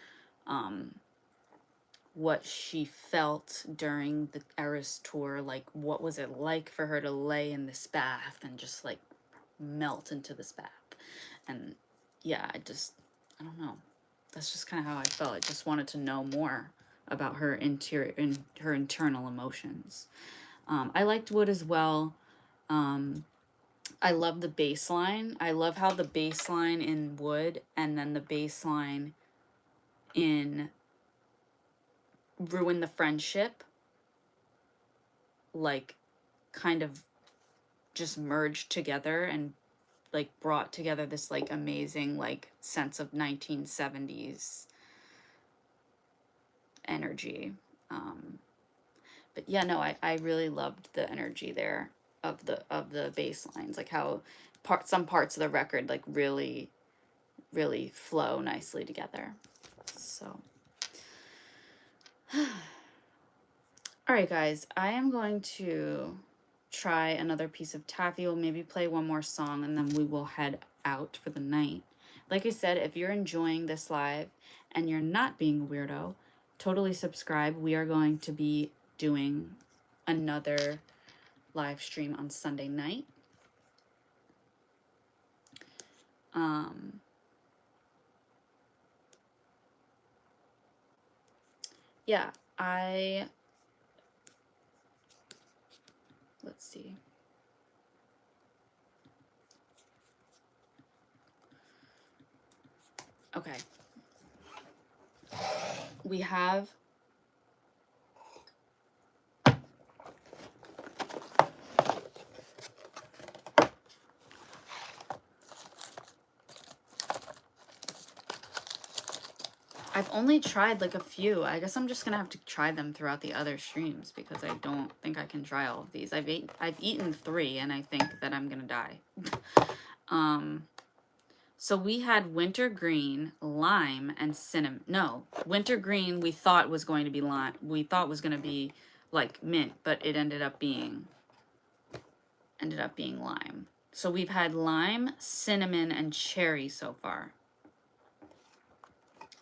what she felt during the Eras tour. Like, what was it like for her to lay in this bath and just like melt into this bath? And yeah, I don't know. That's just kind of how I felt. I just wanted to know more about her her internal emotions. I liked Wood as well. I love the bass line. I love how the bass line in Wood and then the bass line in Ruin the Friendship, like, kind of just merged together and like brought together this like amazing like sense of 1970s energy. But yeah, no, I really loved the energy there of the bass lines, like how some parts of the record like really really flow nicely together. So all right guys, I am going to try another piece of taffy. We'll maybe play one more song and then we will head out for the night. Like I said, if you're enjoying this live and you're not being a weirdo, totally subscribe. We are going to be doing another live stream on Sunday night. Yeah, let's see. Okay. We have I've only tried like a few. I guess I'm just gonna have to try them throughout the other streams because I don't think I can try all of these. I've eaten 3 and I think that I'm gonna die. So we had wintergreen, lime, and cinnamon. No, wintergreen we thought was going to be lime. We thought was going to be like mint, but it ended up being ended up being lime. So we've had lime, cinnamon, and cherry so far.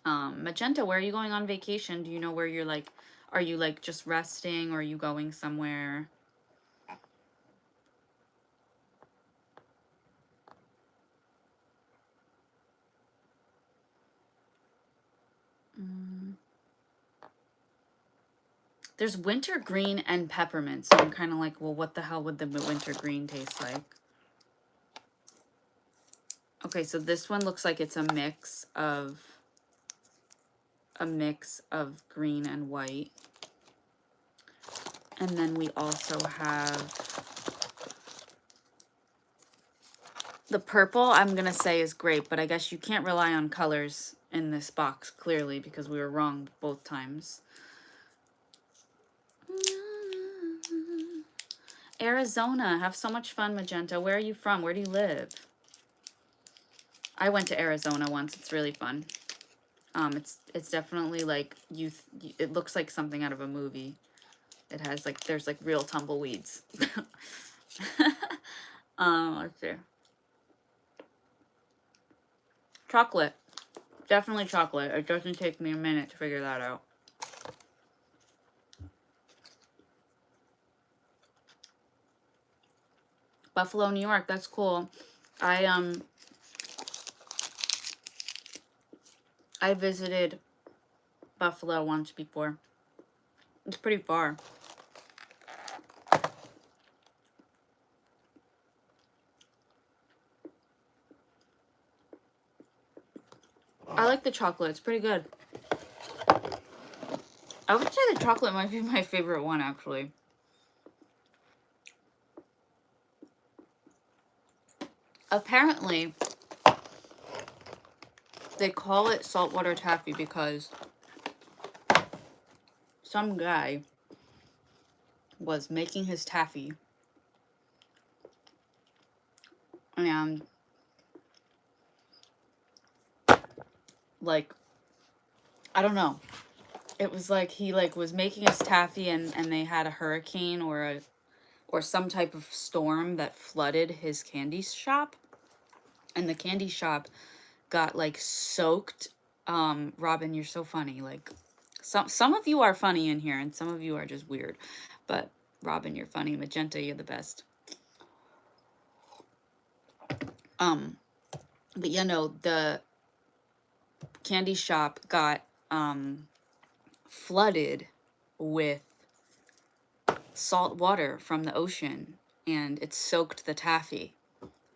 Magenta, where are you going on vacation? Do you know where you're like, are you like just resting or are you going somewhere? There's wintergreen and peppermint, so I'm kind of like, well, what the hell would the wintergreen taste like? Okay, so this one looks like it's a mix of green and white. And then we also have the purple. I'm gonna say is grape, but I guess you can't rely on colors in this box clearly because we were wrong both times. Arizona, have so much fun, Magenta. Where are you from? Where do you live? I went to Arizona once. It's really fun. It's definitely like it looks like something out of a movie. It has like, there's like real tumbleweeds. Let's see. Chocolate. Definitely chocolate. It doesn't take me a minute to figure that out. Buffalo, New York. That's cool. I visited Buffalo once before. It's pretty far. I like the chocolate. It's pretty good. I would say the chocolate might be my favorite one, actually. Apparently, they call it saltwater taffy because some guy was making his taffy and like, I don't know. It was like he like was making his taffy and they had a hurricane or some type of storm that flooded his candy shop, and the candy shop got like soaked. Robin, you're so funny. Like some of you are funny in here and some of you are just weird, but Robin, you're funny. Magenta, you're the best. But you know, the candy shop got flooded with salt water from the ocean and it soaked the taffy.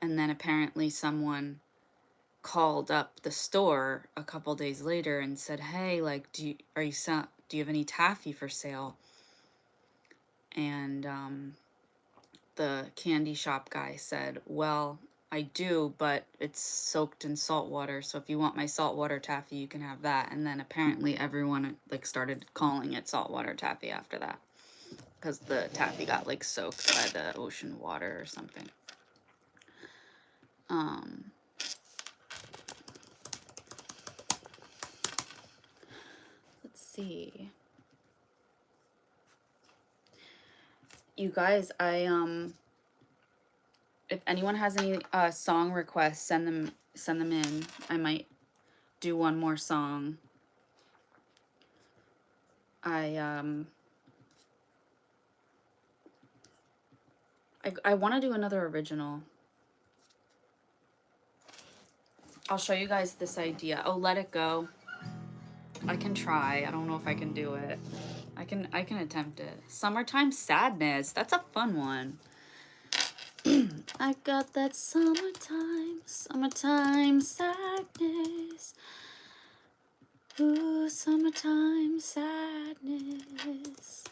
And then apparently someone called up the store a couple days later and said, "Hey, like, do you have any taffy for sale?" And the candy shop guy said, "Well, I do, but it's soaked in salt water, so if you want my saltwater taffy, you can have that." And then apparently everyone like started calling it saltwater taffy after that, because the taffy got like soaked by the ocean water or something. Let's see. You guys, if anyone has any song requests, send them in. I might do one more song. I want to do another original. I'll show you guys this idea. Oh, Let It Go. I can try. I don't know if I can do it. I can attempt it. Summertime Sadness. That's a fun one. I got that summertime sadness. Ooh, summertime sadness.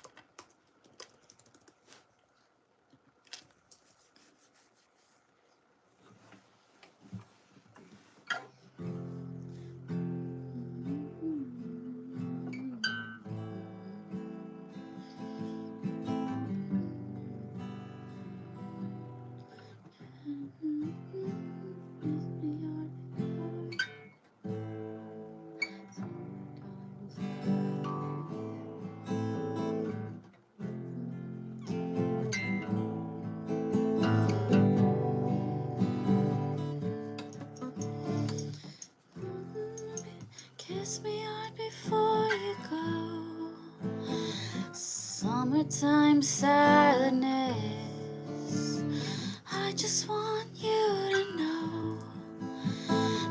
kiss me hard before you go. Summertime sadness. I just want you to know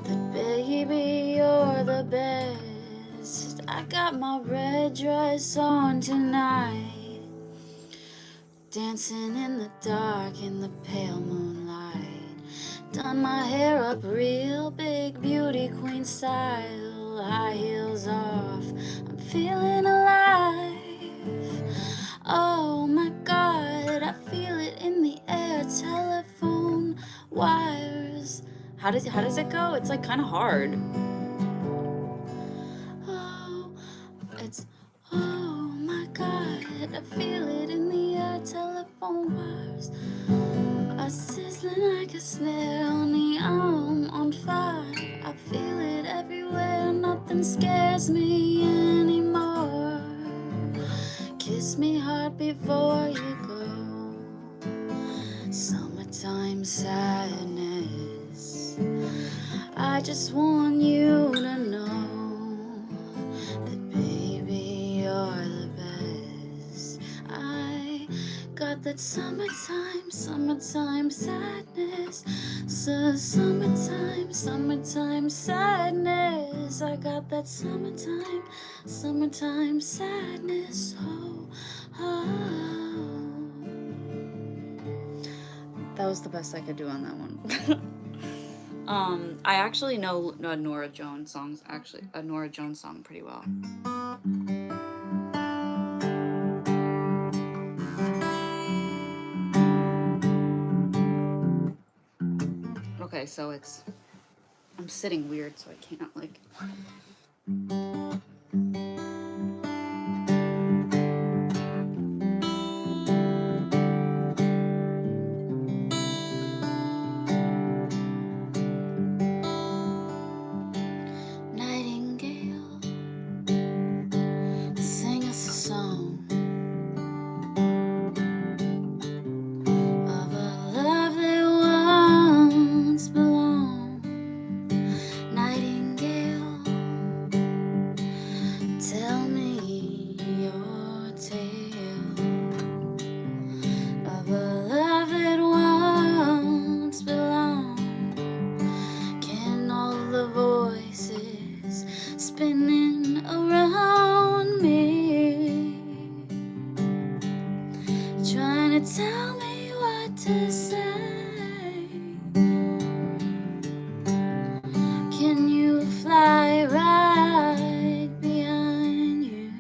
that baby, you're the best. I got my red dress on tonight, dancing in the dark in the pale moonlight. Done my hair up real big, beauty queen style, high heels off, I'm feeling alive. Oh my God, I feel it in the air, telephone wires. How does it go? It's like kind of hard. Oh, it's oh my God, I feel it in the air, telephone wires are sizzling like a snare on the arm on fire. I feel it everywhere, nothing scares me anymore. Kiss me hard before you go. Summertime sadness. I just want you to know that baby, you're the best. I got that summertime sadness. So summertime sadness. I got that summertime sadness. Oh, oh. That was the best I could do on that one. I actually know a Norah Jones song pretty well. Okay, so I'm sitting weird, so I can't like. Nightingale, sing us a song of a love that once belonged. Nightingale, tell me your tale of a love that once belonged. Can all the voices spinning around me trying to tell me what to say? Can you fly right behind you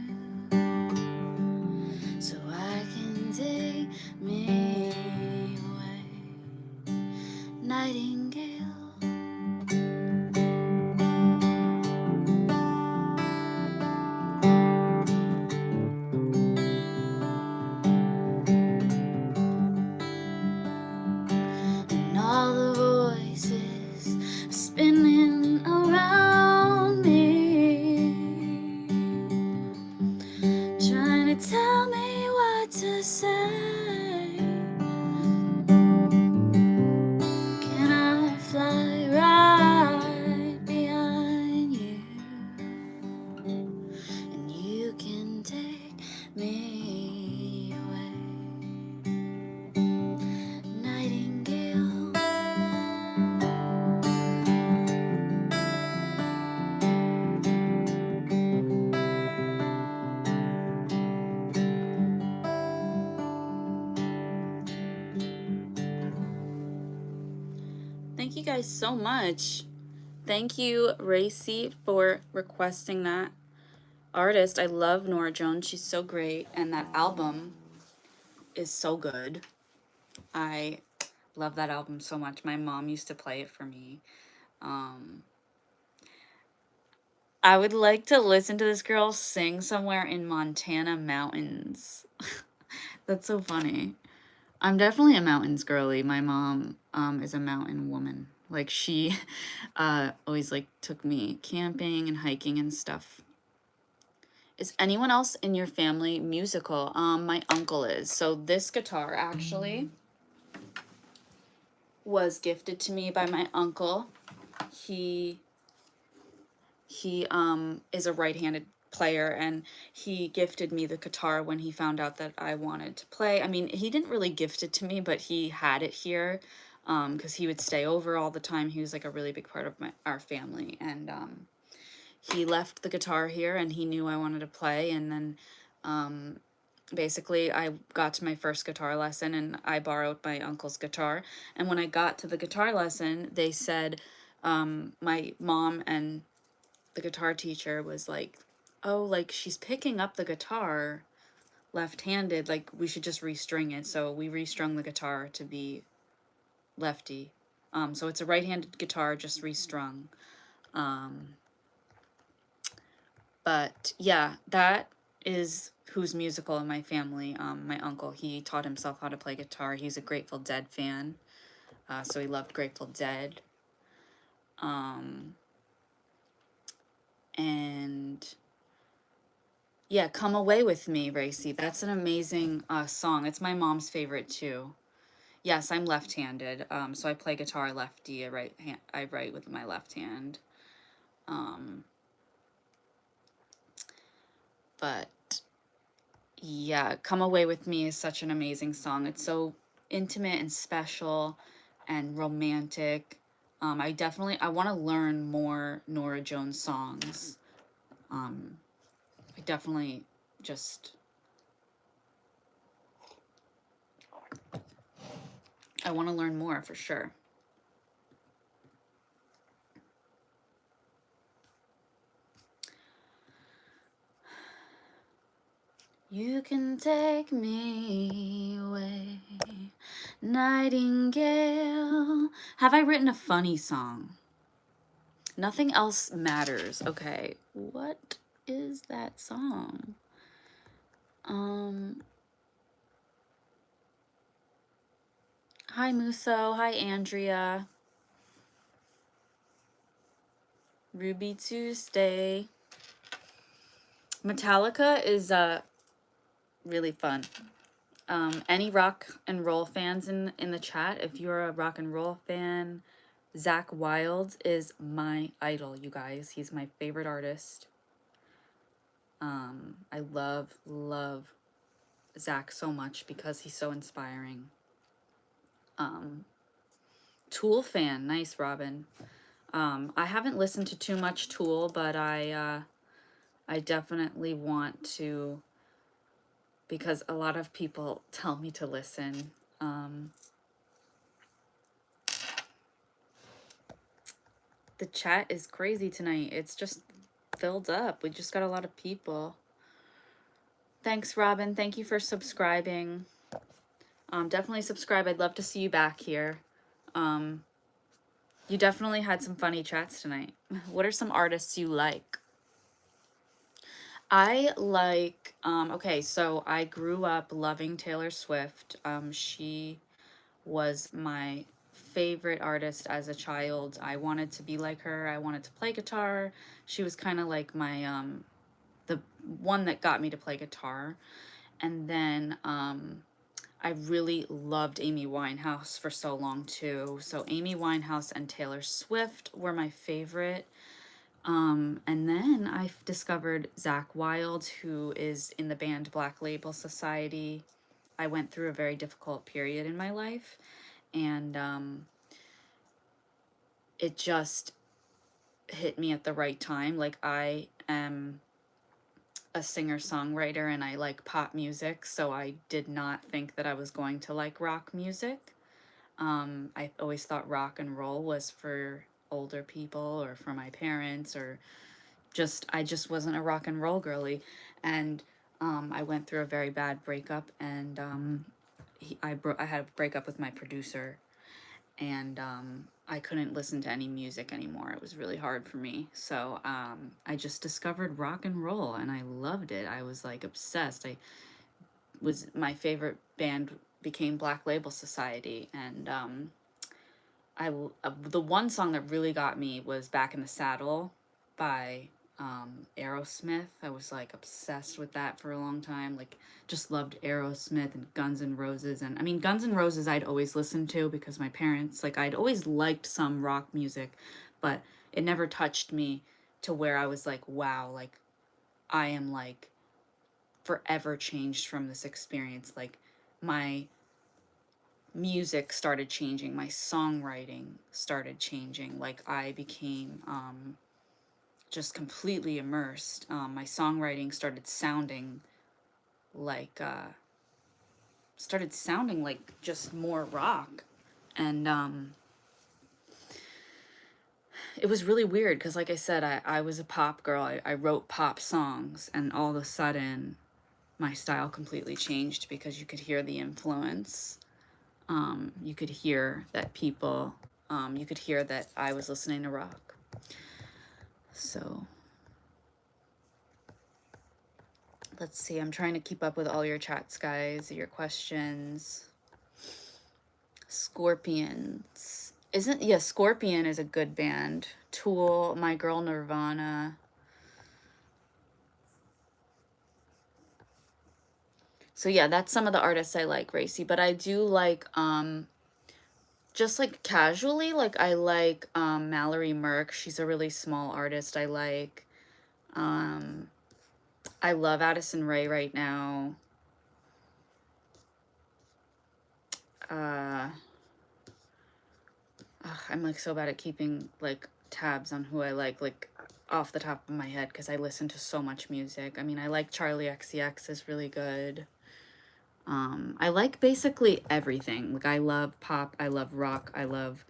so I can take me away? Nightingale, and all the voices spinning around me trying to tell me what to say. Can I fly right behind you and you can take me away? Nightingale, thank you guys so much. Thank you, Racy, for requesting that artist. I love Norah Jones. She's so great, and that album is so good. I love that album so much. My mom used to play it for me. I would like to listen to this girl sing somewhere in Montana mountains. That's so funny. I'm definitely a mountains girly. My mom is a mountain woman. Like she always like took me camping and hiking and stuff. Is anyone else in your family musical? My uncle is. So this guitar actually was gifted to me by my uncle. He He is a right-handed player, and he gifted me the guitar when he found out that I wanted to play. I mean, he didn't really gift it to me, but he had it here because he would stay over all the time. He was like a really big part of our family, and he left the guitar here, and he knew I wanted to play. And then basically I got to my first guitar lesson, and I borrowed my uncle's guitar. And when I got to the guitar lesson, they said, my mom and the guitar teacher was like, oh, like, she's picking up the guitar left-handed, like, we should just restring it. So we restrung the guitar to be lefty. So it's a right-handed guitar, just restrung. But yeah, that is who's musical in my family. My uncle, he taught himself how to play guitar. He's a Grateful Dead fan, so he loved Grateful Dead. And yeah, Come Away With Me, Racy. That's an amazing song. It's my mom's favorite too. Yes, I'm left-handed, so I play guitar lefty. I write with my left hand. But yeah, Come Away With Me is such an amazing song. It's so intimate and special and romantic. I want to learn more Norah Jones songs. I definitely just, I want to learn more for sure. You can take me away, Nightingale. Have I written a funny song? Nothing Else Matters. Okay, what is that song? Hi Muso, hi Andrea. Ruby Tuesday. Metallica is really fun. Any rock and roll fans in the chat, if you're a rock and roll fan, Zakk Wylde is my idol, you guys. He's my favorite artist. I love Zakk so much because he's so inspiring. Tool fan, nice, Robin. I haven't listened to too much Tool, but I definitely want to, because a lot of people tell me to listen. The chat is crazy tonight. It's just filled up. We just got a lot of people. Thanks, Robin. Thank you for subscribing. Definitely subscribe. I'd love to see you back here. You definitely had some funny chats tonight. What are some artists you like? I like, okay, so I grew up loving Taylor Swift. She was my favorite artist as a child. I wanted to be like her. I wanted to play guitar. She was kind of like my, the one that got me to play guitar. And then, I really loved Amy Winehouse for so long too. So Amy Winehouse and Taylor Swift were my favorite. And then I discovered Zakk Wylde, who is in the band Black Label Society. I went through a very difficult period in my life, and it just hit me at the right time. Like, I am a singer-songwriter and I like pop music, so I did not think that I was going to like rock music. I always thought rock and roll was for older people or for my parents, or I just wasn't a rock and roll girly. And I went through a very bad breakup, and I had a breakup with my producer, and I couldn't listen to any music anymore. It was really hard for me. So I just discovered rock and roll, and I loved it. I was like obsessed. My favorite band became Black Label Society, and the one song that really got me was Back in the Saddle by Aerosmith. I was like obsessed with that for a long time. Like, just loved Aerosmith and Guns N' Roses. And I mean, Guns N' Roses I'd always listened to because my parents, like, I'd always liked some rock music, but it never touched me to where I was like, wow, like I am like forever changed from this experience. Like my music started changing, my songwriting started changing. Like I became just completely immersed. My songwriting like started sounding like just more rock. And it was really weird because, like I said, I was a pop girl. I wrote pop songs, and all of a sudden my style completely changed because you could hear the influence. You could hear that you could hear that I was listening to rock. So let's see, I'm trying to keep up with all your chats, guys, your questions. Scorpions. Scorpion is a good band. Tool, My Girl Nirvana. So yeah, that's some of the artists I like, Racy. But I do like, just like casually, like I like Mallory Merck. She's a really small artist I like. I love Addison Rae right now. I'm like so bad at keeping like tabs on who I like off the top of my head because I listen to so much music. I mean, I like Charlie XCX is really good. I like basically everything. Like I love pop, I love rock, I love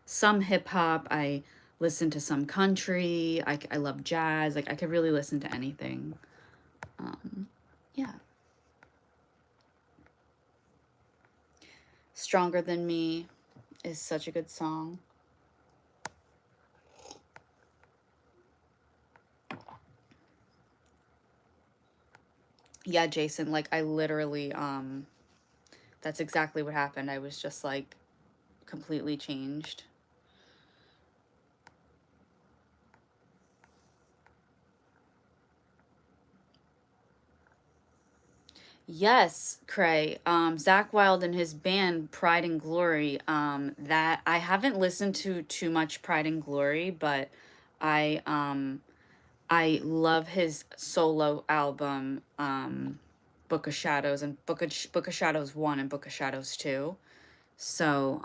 some hip hop, I listen to some country, I love jazz. Like I could really listen to anything. Yeah. Stronger Than Me is such a good song. Yeah, Jason, like I literally, that's exactly what happened. I was just like completely changed. Yes, Cray. Zach Wilde and his band Pride and Glory. That I haven't listened to too much Pride and Glory, but I I love his solo album, Book of Shadows, and Book of Shadows 1 and Book of Shadows 2. So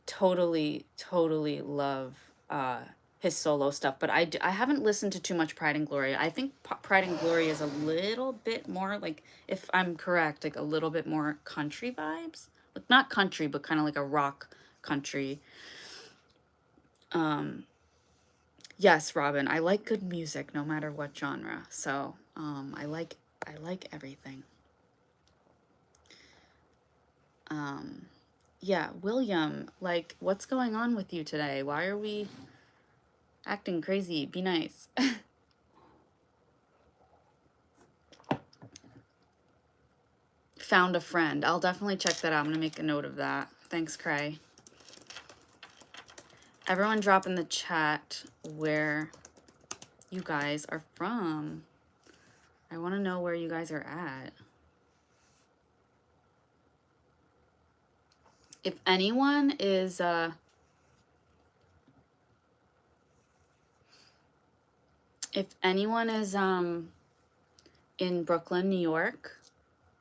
totally love his solo stuff, but I haven't listened to too much Pride and Glory. I think Pride and Glory is a little bit more like, if I'm correct, like a little bit more country vibes. Like not country, but kind of like a rock country. Yes, Robin, I like good music no matter what genre. So I like everything. Yeah, William, like what's going on with you today? Why are we acting crazy? Be nice. Found a friend. I'll definitely check that out. I'm gonna make a note of that. Thanks, Cray. Everyone drop in the chat where you guys are from. I want to know where you guys are at. If anyone is in Brooklyn, New York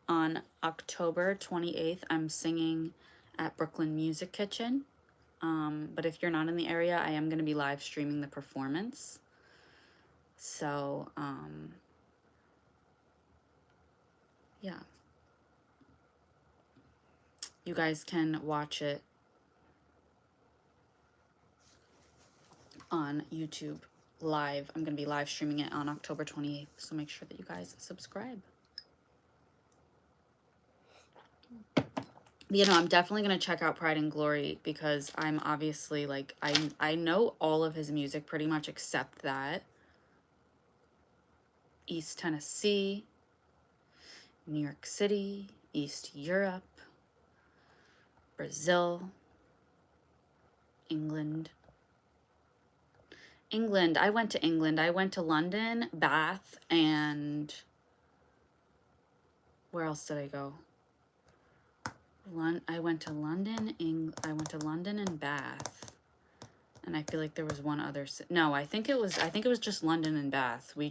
on October 28th, I'm singing at Brooklyn Music Kitchen. But if you're not in the area, I am going to be live streaming the performance. So, yeah. You guys can watch it on YouTube live. I'm going to be live streaming it on October 28th, so make sure that you guys subscribe. You know, I'm definitely going to check out Pride and Glory because I'm obviously like, I know all of his music pretty much except that. East Tennessee, New York City, East Europe, Brazil, England. I went to England. I went to London, Bath, and where else did I go? I went to London and Bath. And I feel like there was one other. No, I think it was just London and Bath. We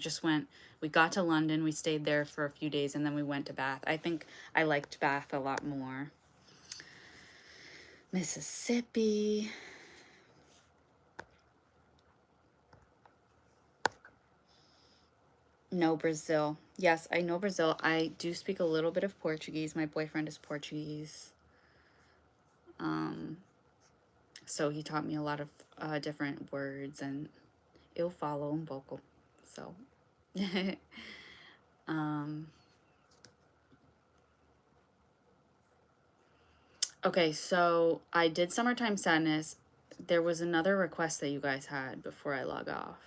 got to London, we stayed there for a few days, and then we went to Bath. I think I liked Bath a lot more. Mississippi. No, Brazil. Yes, I know Brazil. I do speak a little bit of Portuguese. My boyfriend is Portuguese. So he taught me a lot of different words, and eu falo pouco. So, okay, so I did Summertime Sadness. There was another request that you guys had before I log off.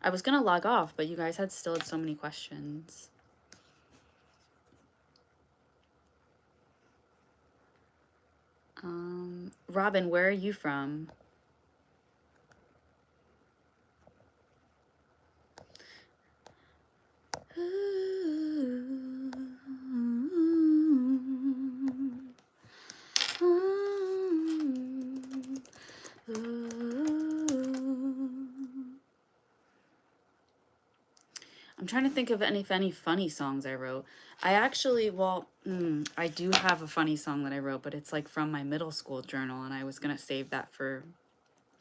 I was gonna log off, but you guys still had so many questions. Robin, where are you from? I'm trying to think of any funny songs I wrote. I actually, well, I do have a funny song that I wrote, but it's like from my middle school journal, and I was gonna save that for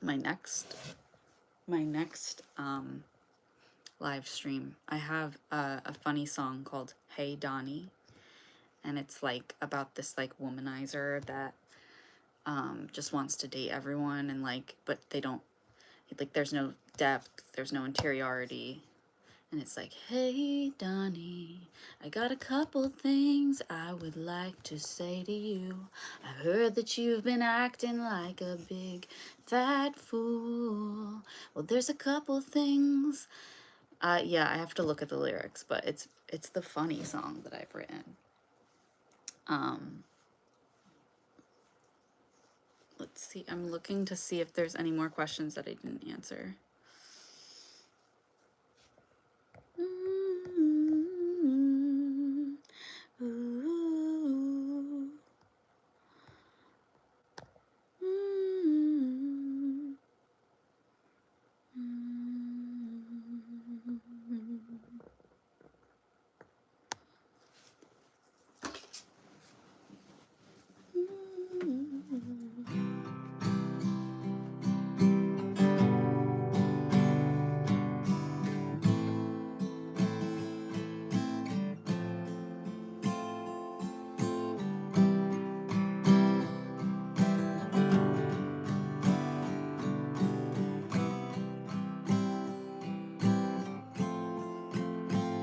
my next live stream. I have a funny song called Hey Donnie, and it's like about this like womanizer that just wants to date everyone, and like, but they don't, like, there's no depth, there's no interiority. And it's like, hey, Donnie, I got a couple things I would like to say to you. I heard that you've been acting like a big fat fool. Well, there's a couple things. Yeah, I have to look at the lyrics, but it's the funny song that I've written. Let's see. I'm looking to see if there's any more questions that I didn't answer.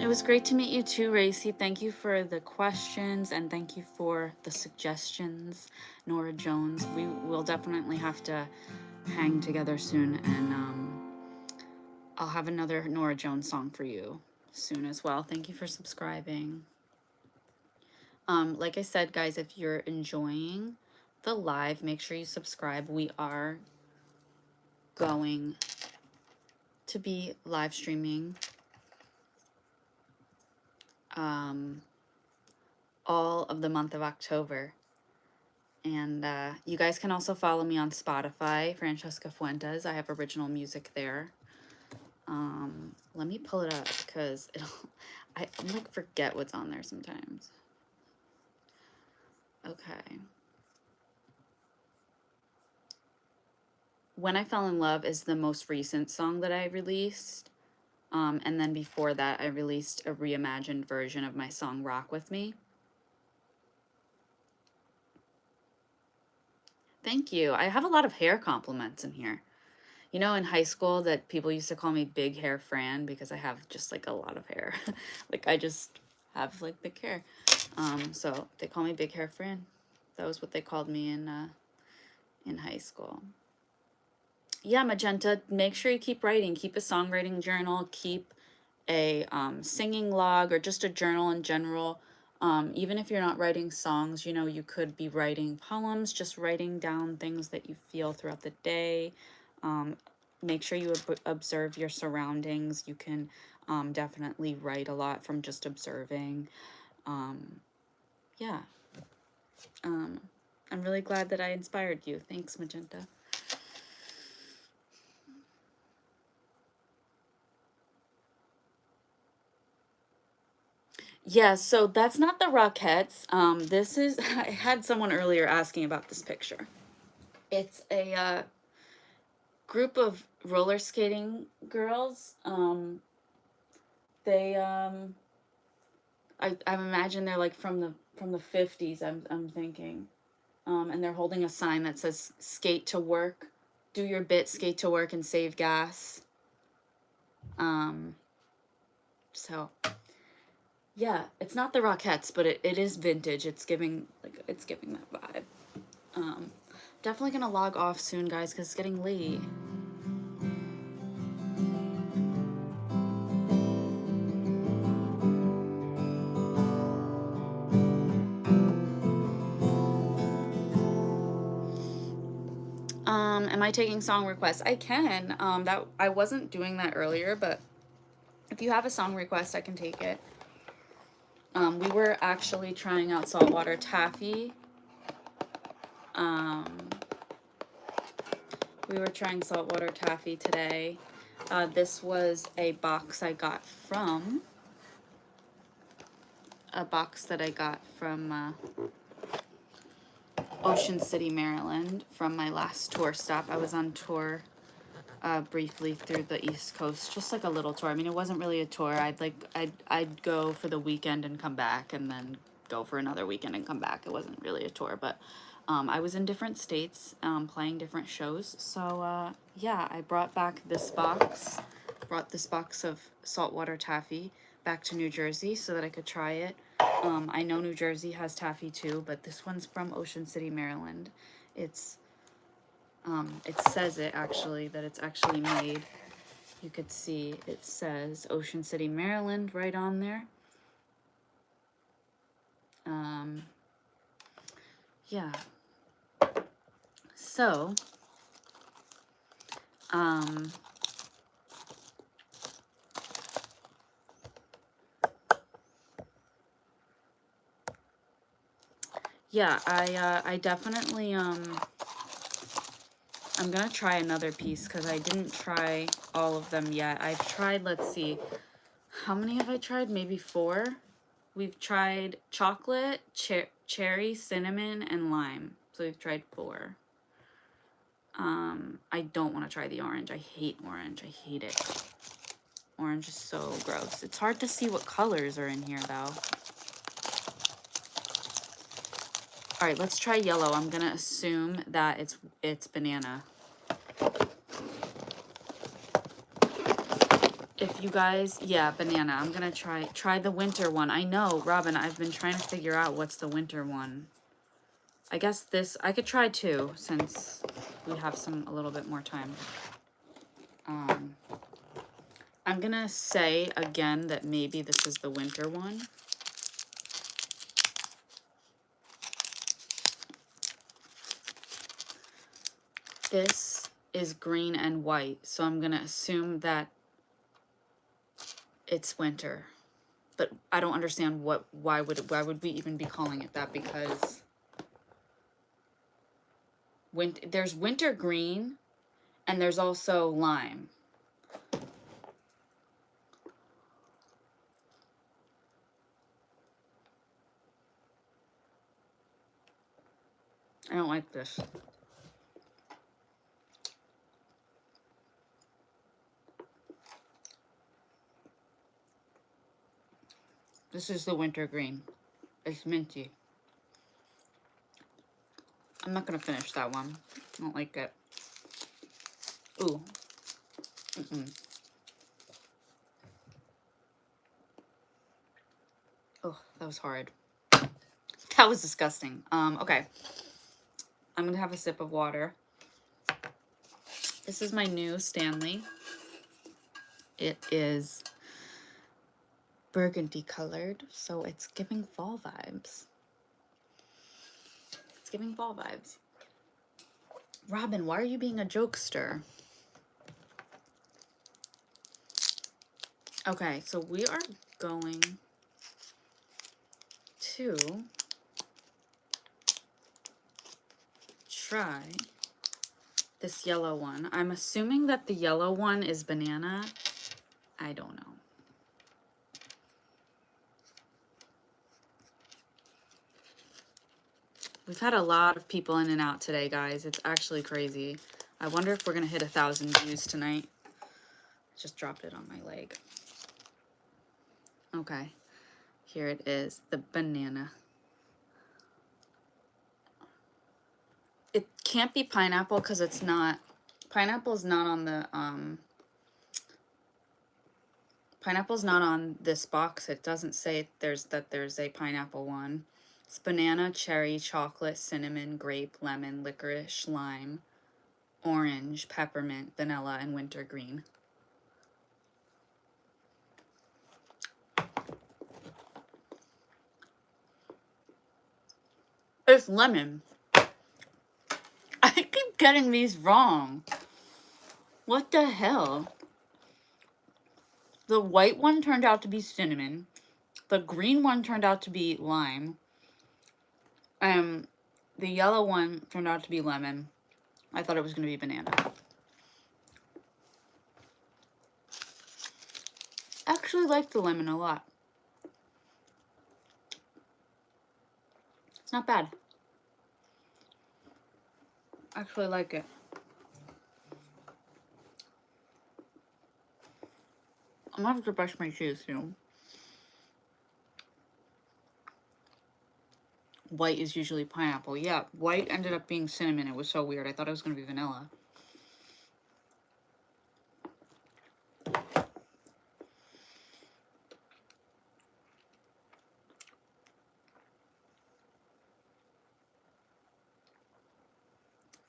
It was great to meet you too, Racy. Thank you for the questions, and thank you for the suggestions, Norah Jones. We will definitely have to hang together soon, and I'll have another Norah Jones song for you soon as well. Thank you for subscribing. Like I said, guys, if you're enjoying the live, make sure you subscribe. We are going to be live streaming all of the month of October. And you guys can also follow me on Spotify, Francesca Fuentes. I have original music there. Let me pull it up because I like forget what's on there sometimes. Okay. When I Fell in Love is the most recent song that I released. And then before that, I released a reimagined version of my song Rock With Me. Thank you. I have a lot of hair compliments in here. You know, in high school that people used to call me Big Hair Fran because I have just like a lot of hair. Like I just have like big hair. So they call me Big Hair Fran. That was what they called me in high school. Yeah, Magenta, make sure you keep writing. Keep a songwriting journal. Keep a singing log, or just a journal in general. Even if you're not writing songs, you know, you could be writing poems, just writing down things that you feel throughout the day. Make sure you observe your surroundings. You can definitely write a lot from just observing. Yeah. I'm really glad that I inspired you. Thanks, Magenta. Yeah, so that's not the Rockettes. This is, I had someone earlier asking about this picture. It's a group of roller skating girls. They I imagine they're like from the 50s. I'm thinking, and they're holding a sign that says "Skate to work, do your bit, skate to work, and save gas." Um, so yeah, it's not the Rockettes, but it is vintage. It's giving that vibe. Um, Definitely gonna log off soon, guys, because it's getting late. Am I taking song requests? I can. That I wasn't doing that earlier, but if you have a song request, I can take it. We were actually trying out saltwater taffy. Um, we were trying saltwater taffy today. This was a box I got from Ocean City, Maryland, from my last tour stop. I was on tour briefly through the East Coast, just like a little tour. I mean, it wasn't really a tour. I'd go for the weekend and come back, and then go for another weekend and come back. It wasn't really a tour, but I was in different states, playing different shows. So yeah, I brought this box of saltwater taffy back to New Jersey so that I could try it. I know New Jersey has taffy too, but this one's from Ocean City, Maryland. It's it says that it's actually made. You could see it says Ocean City, Maryland right on there. Yeah. So, yeah, I definitely, I'm gonna try another piece because I didn't try all of them yet. I've tried, let's see, how many have I tried? Maybe 4. We've tried chocolate, cherry, cinnamon, and lime. So we've tried 4. I don't want to try the orange. I hate orange. I hate it. Orange is so gross. It's hard to see what colors are in here, though. All right, let's try yellow. I'm gonna assume that it's banana. If you guys, yeah, banana. I'm gonna try the winter one. I know, Robin, I've been trying to figure out what's the winter one. I guess I could try 2 since we have a little bit more time. I'm gonna say again that maybe this is the winter one. This is green and white, so I'm gonna assume that it's winter. But I don't understand why would we even be calling it that, because there's winter green and there's also lime. I don't like this. This is the winter green. It's minty. I'm not gonna finish that one. I don't like it. Ooh. Oh, that was hard. That was disgusting. Okay. I'm gonna have a sip of water. This is my new Stanley. It is burgundy colored, so it's giving fall vibes. It's giving fall vibes. Robin, why are you being a jokester? Okay, so we are going to try this yellow one. I'm assuming that the yellow one is banana. I don't know. We've had a lot of people in and out today, guys. It's actually crazy. I wonder if we're going to hit 1,000 views tonight. Just dropped it on my leg. Okay. Here it is. The banana. It can't be pineapple because it's not... Pineapple's not on the... Pineapple's not on this box. It doesn't say there's a pineapple one. It's banana, cherry, chocolate, cinnamon, grape, lemon, licorice, lime, orange, peppermint, vanilla, and wintergreen. It's lemon. I keep getting these wrong. What the hell? The white one turned out to be cinnamon. The green one turned out to be lime. The yellow one turned out to be lemon. I thought it was going to be banana. I actually like the lemon a lot. It's not bad. I actually like it. I'm gonna have to brush my teeth soon. White is usually pineapple. Yeah, white ended up being cinnamon. It was so weird. I thought it was going to be vanilla.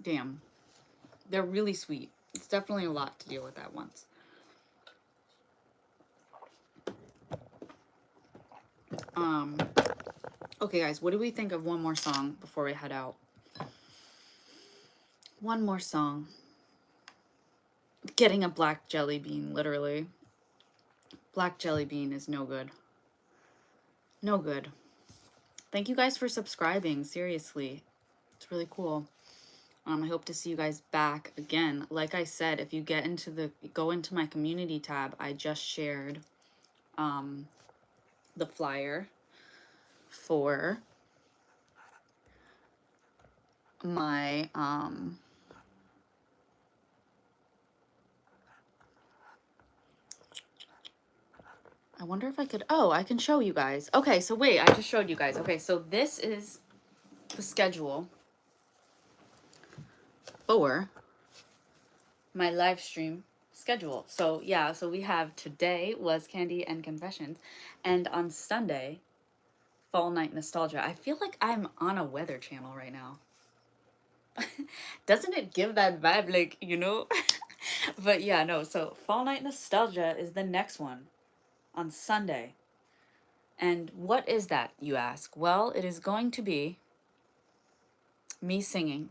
Damn. They're really sweet. It's definitely a lot to deal with at once. Okay, guys, what do we think of one more song before we head out? One more song. Getting a black jelly bean, literally. Black jelly bean is no good. No good. Thank you guys for subscribing, seriously. It's really cool. I hope to see you guys back again. Like I said, if you go into my community tab, I just shared the flyer for my I wonder if I could, oh, I can show you guys. Okay, so wait, I just showed you guys. Okay, so this is the schedule for my live stream schedule. So yeah, so we have today was Candy and Confessions, and on Sunday, Fall Night Nostalgia. I feel like I'm on a weather channel right now. Doesn't it give that vibe, like, you know? But yeah, no, so Fall Night Nostalgia is the next one on Sunday. And what is that, you ask? Well, it is going to be me singing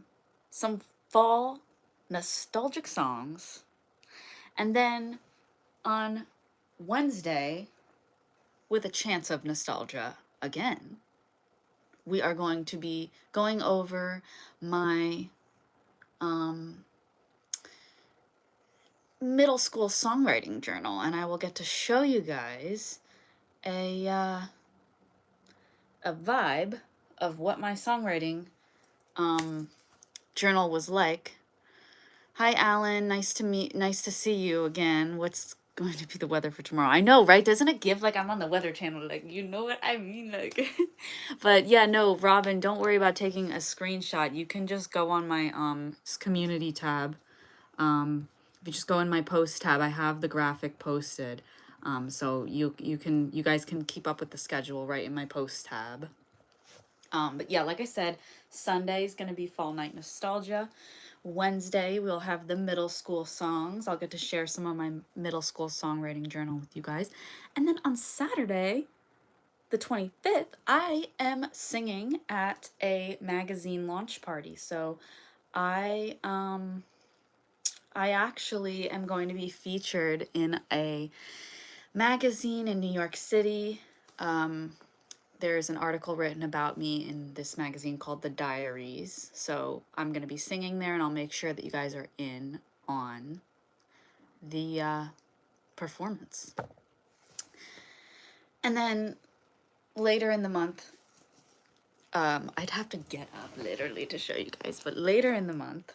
some fall nostalgic songs. And then on Wednesday, with a chance of nostalgia again, we are going to be going over my middle school songwriting journal, and I will get to show you guys a vibe of what my songwriting journal was like. Hi, Alan. Nice to see you again. What's going to be the weather for tomorrow? I know, right? Doesn't it give like I'm on the weather channel? Like, you know what I mean? Like, but yeah, no, Robin, don't worry about taking a screenshot. You can just go on my community tab. If you just go in my post tab, I have the graphic posted. So you guys can keep up with the schedule right in my post tab. But yeah, like I said, Sunday is going to be Fall Night Nostalgia. Wednesday, we'll have the middle school songs. I'll get to share some of my middle school songwriting journal with you guys. And then on Saturday, the 25th, I am singing at a magazine launch party. So I actually am going to be featured in a magazine in New York City. There's an article written about me in this magazine called the Diaries. So I'm going to be singing there, and I'll make sure that you guys are in on the performance. And then later in the month, I'd have to get up literally to show you guys, but later in the month,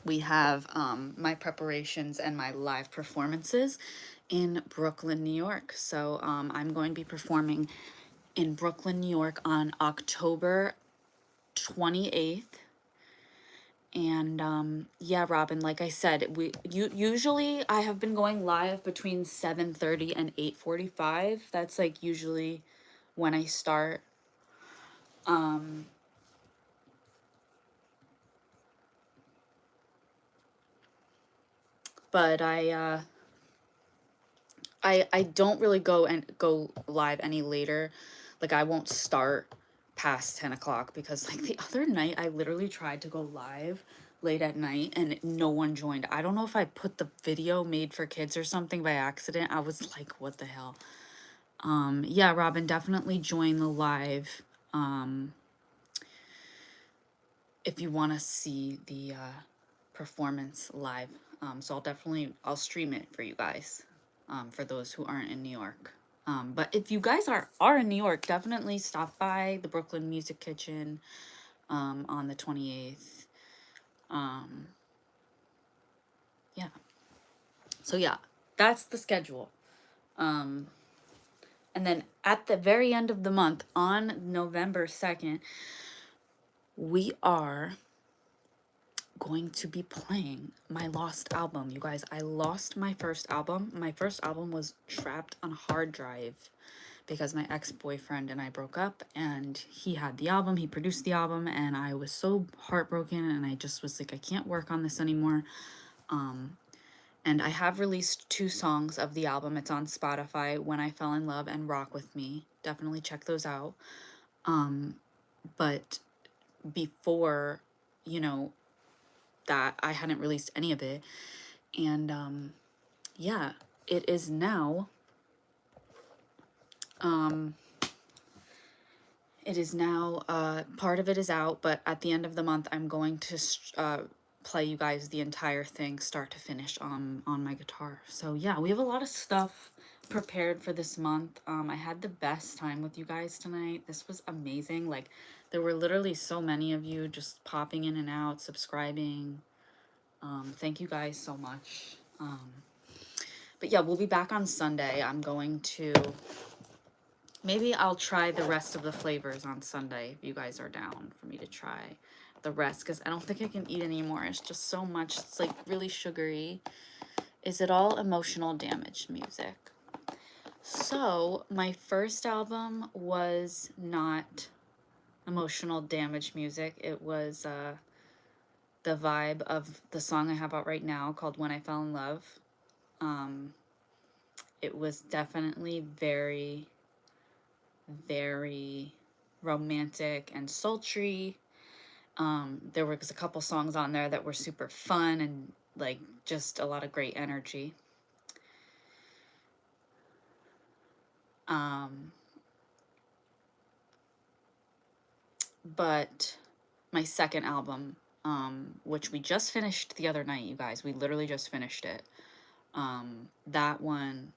we have my preparations and my live performances in Brooklyn, New York. So I'm going to be performing in Brooklyn, New York on October 28th. And yeah, Robin, like I said, usually I have been going live between 7:30 and 8:45. That's like usually when I start. But I don't really go live any later. Like I won't start past 10 o'clock because like the other night I literally tried to go live late at night and no one joined. I don't know if I put the video made for kids or something by accident. I was like, what the hell? Yeah, Robin, definitely join the live if you want to see the performance live. So I'll stream it for you guys, for those who aren't in New York. But if you guys are in New York, definitely stop by the Brooklyn Music Kitchen on the 28th. Yeah. So yeah, that's the schedule. And then at the very end of the month, on November 2nd, we are going to be playing my lost album. You guys, I lost my first album. My first album was trapped on a hard drive because my ex-boyfriend and I broke up, and he had the album, he produced the album, and I was so heartbroken, and I just was like, I can't work on this anymore. And I have released 2 songs of the album. It's on Spotify, When I Fell in Love and Rock With Me. Definitely check those out. But before, you know, that I hadn't released any of it. And yeah, it is now part of it is out, but at the end of the month I'm going to play you guys the entire thing start to finish on my guitar. So yeah, we have a lot of stuff prepared for this month. I had the best time with you guys tonight. This was amazing. Like there were literally so many of you just popping in and out, subscribing. Thank you guys so much. But yeah, we'll be back on Sunday. Maybe I'll try the rest of the flavors on Sunday if you guys are down for me to try the rest, because I don't think I can eat anymore. It's just so much. It's like really sugary. Is it all emotional damage music? So my first album was not emotional damage music. It was the vibe of the song I have out right now called When I Fell in Love. It was definitely very, very romantic and sultry. There was a couple songs on there that were super fun and like just a lot of great energy. But my second album, which we just finished the other night, you guys, we literally just finished it. That one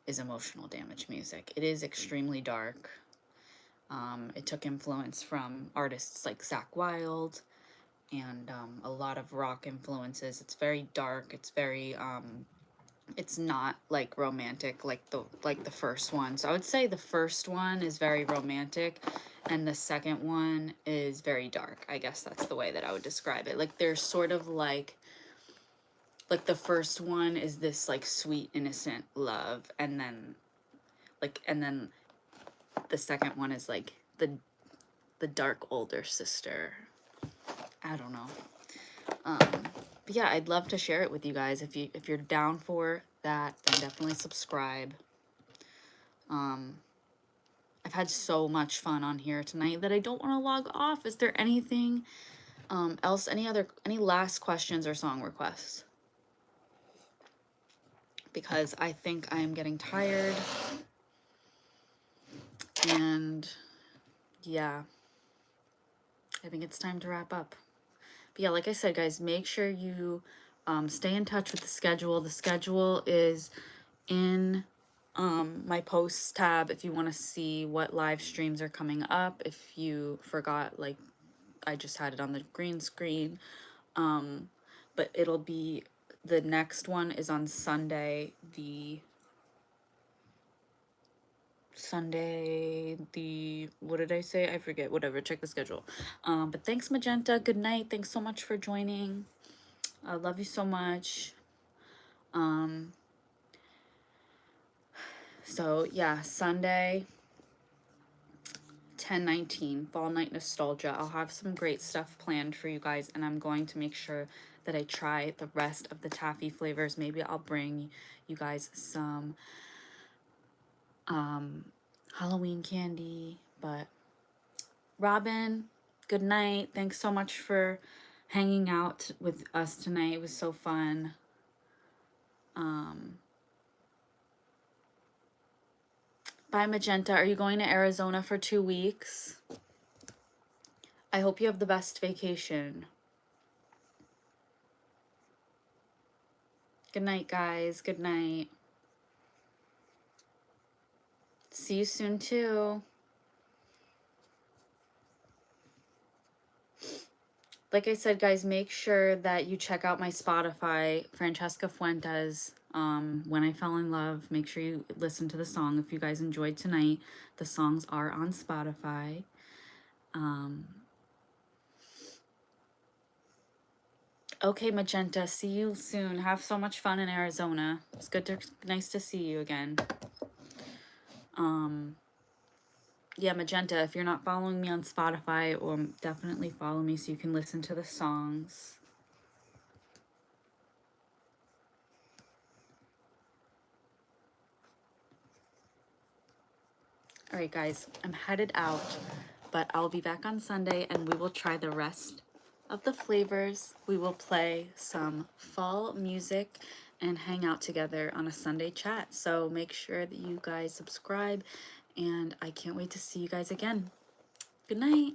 is emotional damage music. It is extremely dark. It took influence from artists like Zakk Wylde and a lot of rock influences. It's very dark. It's very it's not like romantic like the first one. So I would say the first one is very romantic and the second one is very dark. I guess that's the way that I would describe it. Like there's sort of like the first one is this like sweet innocent love, and then the second one is like the dark older sister. I don't know. But yeah, I'd love to share it with you guys. If you're down for that, then definitely subscribe. I've had so much fun on here tonight that I don't want to log off. Is there anything else? Any last questions or song requests? Because I think I am getting tired. And yeah, I think it's time to wrap up. But yeah, like I said, guys, make sure you stay in touch with the schedule. The schedule is in my posts tab if you want to see what live streams are coming up. If you forgot, like, I just had it on the green screen. But it'll be, the next one is on Sunday, what did I say? I forget, whatever, check the schedule. But thanks, Magenta. Good night. Thanks so much for joining. I love you so much. So yeah, Sunday, 10/19, Fall Night Nostalgia. I'll have some great stuff planned for you guys, and I'm going to make sure that I try the rest of the taffy flavors. Maybe I'll bring you guys some Halloween candy. But Robin, good night. Thanks so much for hanging out with us tonight. It was so fun. Bye, Magenta. Are you going to Arizona for 2 weeks? I hope you have the best vacation. Good night, guys. Good night. See you soon, too. Like I said, guys, make sure that you check out my Spotify, Francesca Fuentes, When I Fell in Love. Make sure you listen to the song if you guys enjoyed tonight. The songs are on Spotify. Okay, Magenta, see you soon. Have so much fun in Arizona. It's nice to see you again. Yeah, Magenta, if you're not following me on Spotify, definitely follow me so you can listen to the songs. All right, guys, I'm headed out, but I'll be back on Sunday and we will try the rest of the flavors. We will play some fall music and hang out together on a Sunday chat. So make sure that you guys subscribe, and I can't wait to see you guys again. Good night.